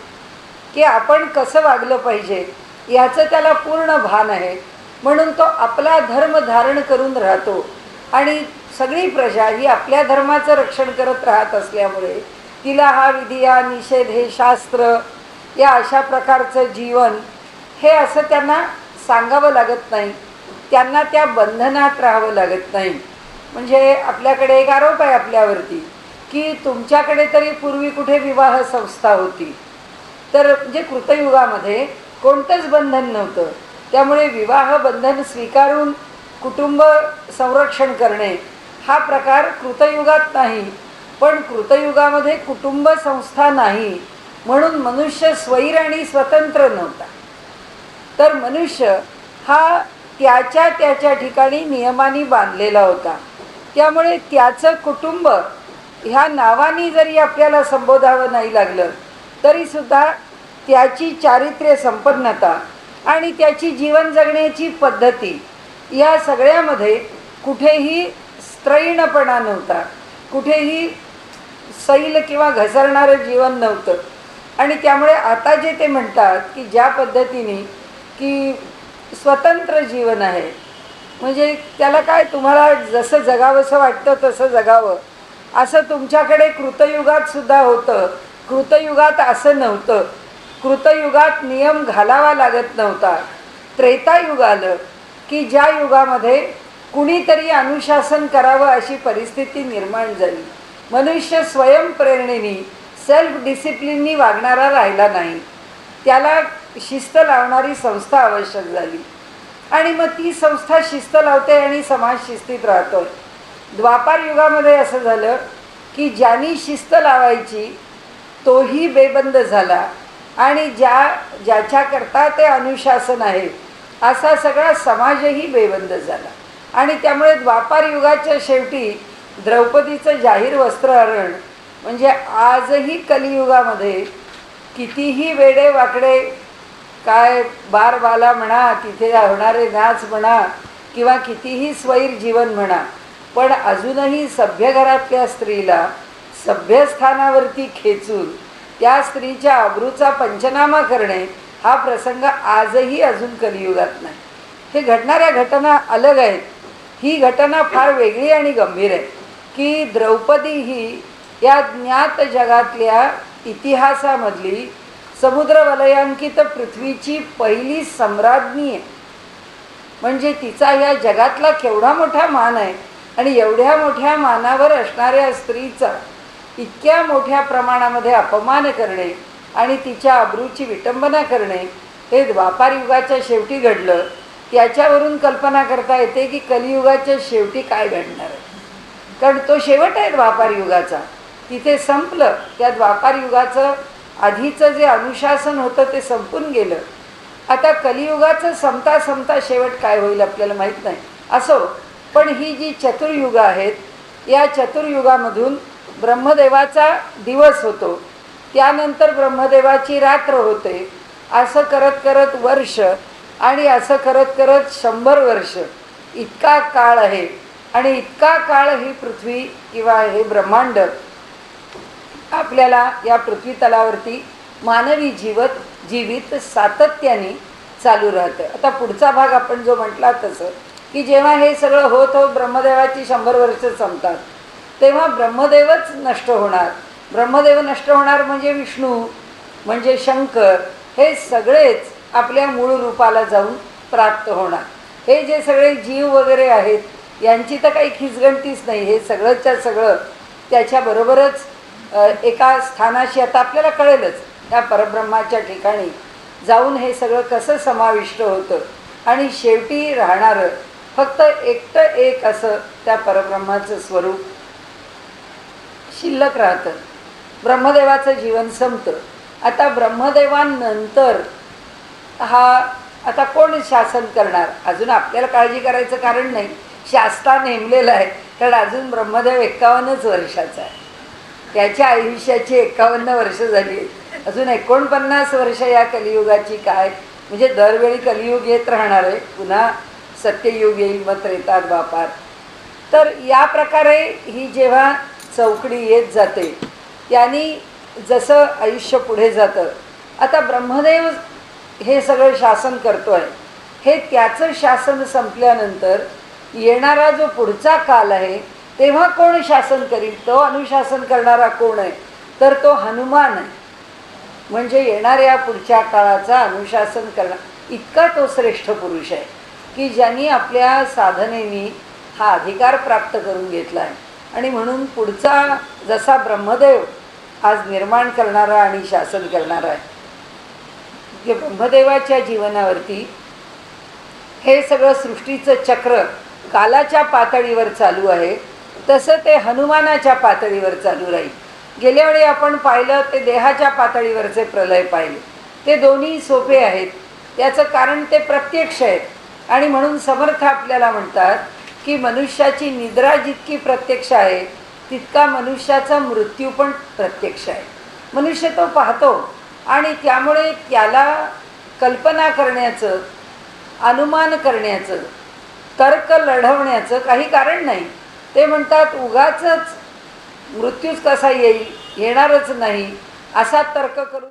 की आपण कसं वागलं पाहिजे याचं त्याला पूर्ण भान आहे. म्हणून तो आपला धर्म धारण करून राहतो आणि सगळी प्रजा ही आपल्या धर्माचं रक्षण करत राहत असल्यामुळे तिला हा विधी, हा निषेध, हे शास्त्र या अशा प्रकारचं जीवन हे असं त्यांना सांगावं लागत नाही. त्यांना त्या बंधनात राहावं लागत नाही. म्हणजे आपल्याकडे एक आरोप आहे आपल्यावरती की तुमच्याकडे तरी पूर्वी कुठे विवाह संस्था होती. तर म्हणजे कृतयुगामध्ये कोणतंच बंधन नव्हतं. त्यामुळे विवाह बंधन स्वीकारून कुटुंब संरक्षण करणे हा प्रकार कृतयुगात नाही. पण कृतयुगामध्ये कुटुंब संस्था नाही म्हणून मनुष्य स्वैर आणि स्वतंत्र नव्हता. तर मनुष्य हा त्याच्या ठिकाणी नियमांनी बांधलेला होता. त्यामुळे त्याचं कुटुंब ह्या नावानी जरी आपल्याला संबोधावं नाही लागलं तरीसुद्धा त्याची चारित्र्य संपन्नता आणि त्याची जीवन जगण्याची पद्धती, या सगळ्यामध्ये कुठेही स्त्रैणपणा नव्हता, कुठेही सैल किंवा घसरणारं जीवन नव्हतं. आणि त्यामुळे आता जे ते म्हणतात की ज्या पद्धतीने की स्वतंत्र जीवन आहे, म्हणजे त्याला काय, तुम्हाला जसं जगावंसं वाटतं तसं जगावं, असं तुमच्याकडे कृतयुगात सुद्धा होतं. कृतयुगात असं नव्हतं. कृतयुगात नियम घालावा लागत नव्हता. त्रेतायुग आलं की ज्या युगामध्ये कुणीतरी अनुशासन करावं अशी परिस्थिती निर्माण झाली. मनुष्य स्वयंप्रेरणेने सेल्फ डिसिप्लिननी वागणारा राहिला नाही. त्याला शिस्त लावणारी संस्था आवश्यक झाली आणि मग ती संस्था शिस्त लावते आणि समाज शिस्तीत राहतोय. द्वापार युगामध्ये असं झालं की ज्यांनी शिस्त लावायची तोही बेबंद झाला आणि ज्याच्याकरता ते अनुशासन आहे असा सगळा समाजही बेबंद झाला. आणि त्यामुळे द्वापार युगाच्या शेवटी द्रौपदीचं जाहीर वस्त्रहरण, म्हणजे आजही कलियुगामध्ये कितीही वेडे वाकडे काय बारबाला म्हणा, तिथे होणारे नाच म्हणा किंवा कितीही स्वैर जीवन म्हणा, पण अजूनही सभ्य घरातल्या स्त्रीला सभ्यस्थानावरती खेचून त्या स्त्रीच्या अब्रूचा पंचनामा करणे हा प्रसंग आजही अजून कलियुगात नाही. हे घडणाऱ्या घटना अलग आहेत. ही घटना फार वेगळी आणि गंभीर आहे की द्रौपदी ही या ज्ञात जगातल्या इतिहासामधली समुद्रवलयांकित पृथ्वीची पहिली सम्राज्ञी आहे. म्हणजे तिचा या जगातला केवढा मोठा मान आहे आणि एवढ्या मोठ्या मानावर असणाऱ्या स्त्रीचा इतक्या मोठ्या प्रमाणामध्ये अपमान करणे आणि तिच्या अब्रूची विटंबना करणे हे द्वापार युगाच्या शेवटी घडलं. त्याच्यावरून कल्पना करता येते की कलियुगाच्या शेवटी काय घडणार आहे. कारण तो शेवट आहे द्वापार युगाचा, तिथे संपलं. त्या द्वापार युगाचं आधीचं जे अनुशासन होतं ते संपून गेलं. आता कलियुगाचं संपता संपता शेवट काय होईल आपल्याला माहीत नाही. असो, पण ही जी चतुर्युगं आहेत, या चतुर्युगामधून ब्रह्मदेवाचा दिवस होतो, त्यानंतर ब्रह्मदेवाची रात्र होते. असं करत करत वर्ष आणि असं करत करत 100 वर्ष इतका काळ आहे. आणि इतका काळ ही पृथ्वी किंवा हे ब्रह्मांड आपल्याला या पृथ्वी तलावरती मानवी जीवित सातत्याने चालू राहतं. आता पुढचा भाग आपण जो म्हटला तसं की जेव्हा हे सगळं होत होत ब्रह्मदेवाची 100 वर्ष संपतात तेव्हा ब्रह्मदेवच नष्ट होणार. ब्रह्मदेव नष्ट होणार म्हणजे विष्णू, म्हणजे शंकर, हे सगळेच आपल्या मूळ रूपाला जाऊन प्राप्त होणार. हे जे सगळे जीव वगैरे आहेत यांची तर काही खिचगणतीच नाही. हे सगळंच्या सगळं त्याच्याबरोबरच एका स्थानाशी आता आपल्याला कळेलच, त्या परब्रह्माच्या ठिकाणी जाऊन हे सगळं कसं समाविष्ट होतं आणि शेवटी राहणारं फक्त एकटं एक असं त्या परब्रह्माचं स्वरूप शिल्लक राहतं. ब्रह्मदेवाचं जीवन संपतं. आता ब्रह्मदेवानंतर आता कोण शासन करणार, अजून आपल्याला काळजी करायचं कारण नाही. शास्त्रा नेमलेलं आहे, कारण अजून ब्रह्मदेव 51च वर्षाचा आहे. त्याच्या आयुष्याची 51 वर्ष झाली. अजून 49 वर्ष या कलियुगाची काय, म्हणजे दरवेळी कलियुग येत राहणार आहे. पुन्हा सत्ययुग येईल, मग त्रेता द्वापार. तर या प्रकारे ही जेव्हा चौकडी येत जाते त्यांनी जसं आयुष्य पुढे जातं. आता ब्रह्मदेव हे सगळं शासन करतो आहे, हे त्याचं शासन संपल्यानंतर येणारा जो पुढचा काल आहे तेव्हा कोण शासन करील, तो अनुशासन करणारा कोण आहे, तर तो हनुमान आहे. म्हणजे येणाऱ्या पुढच्या काळाचा अनुशासन करणार इतका तो श्रेष्ठ पुरुष आहे की ज्यांनी आपल्या साधनेनी हा अधिकार प्राप्त करून घेतला आहे. आणि म्हणून पुढचा जसा ब्रह्मदेव आज निर्माण करणारा आणि शासन करणारा आहे, की ब्रह्मदेवाच्या जीवनावरती हे सगळं सृष्टीचं चक्र कालाच्या पातळीवर चालू आहे, तसं ते हनुमानाच्या पातळीवर चालू राहील. गेल्या वेळी आपण पाहिलं ते देहाच्या पातळीवरचे प्रलय पाहिले. ते दोन्ही सोपे आहेत. त्याचं कारण ते प्रत्यक्ष आहेत. आणि म्हणून समर्थ आपल्याला म्हणतात की मनुष्याची निद्रा जितकी प्रत्यक्ष आहे तितका मनुष्याचा मृत्यू पण प्रत्यक्ष आहे. मनुष्य तो पाहतो आणि त्यामुळे त्याला कल्पना करण्याचं, अनुमान करण्याचं, तर्क लढवण्याचं काही कारण नाही. ते म्हणतात उगाचच मृत्यूच कसा येईल, येणारच नाही असा तर्क करून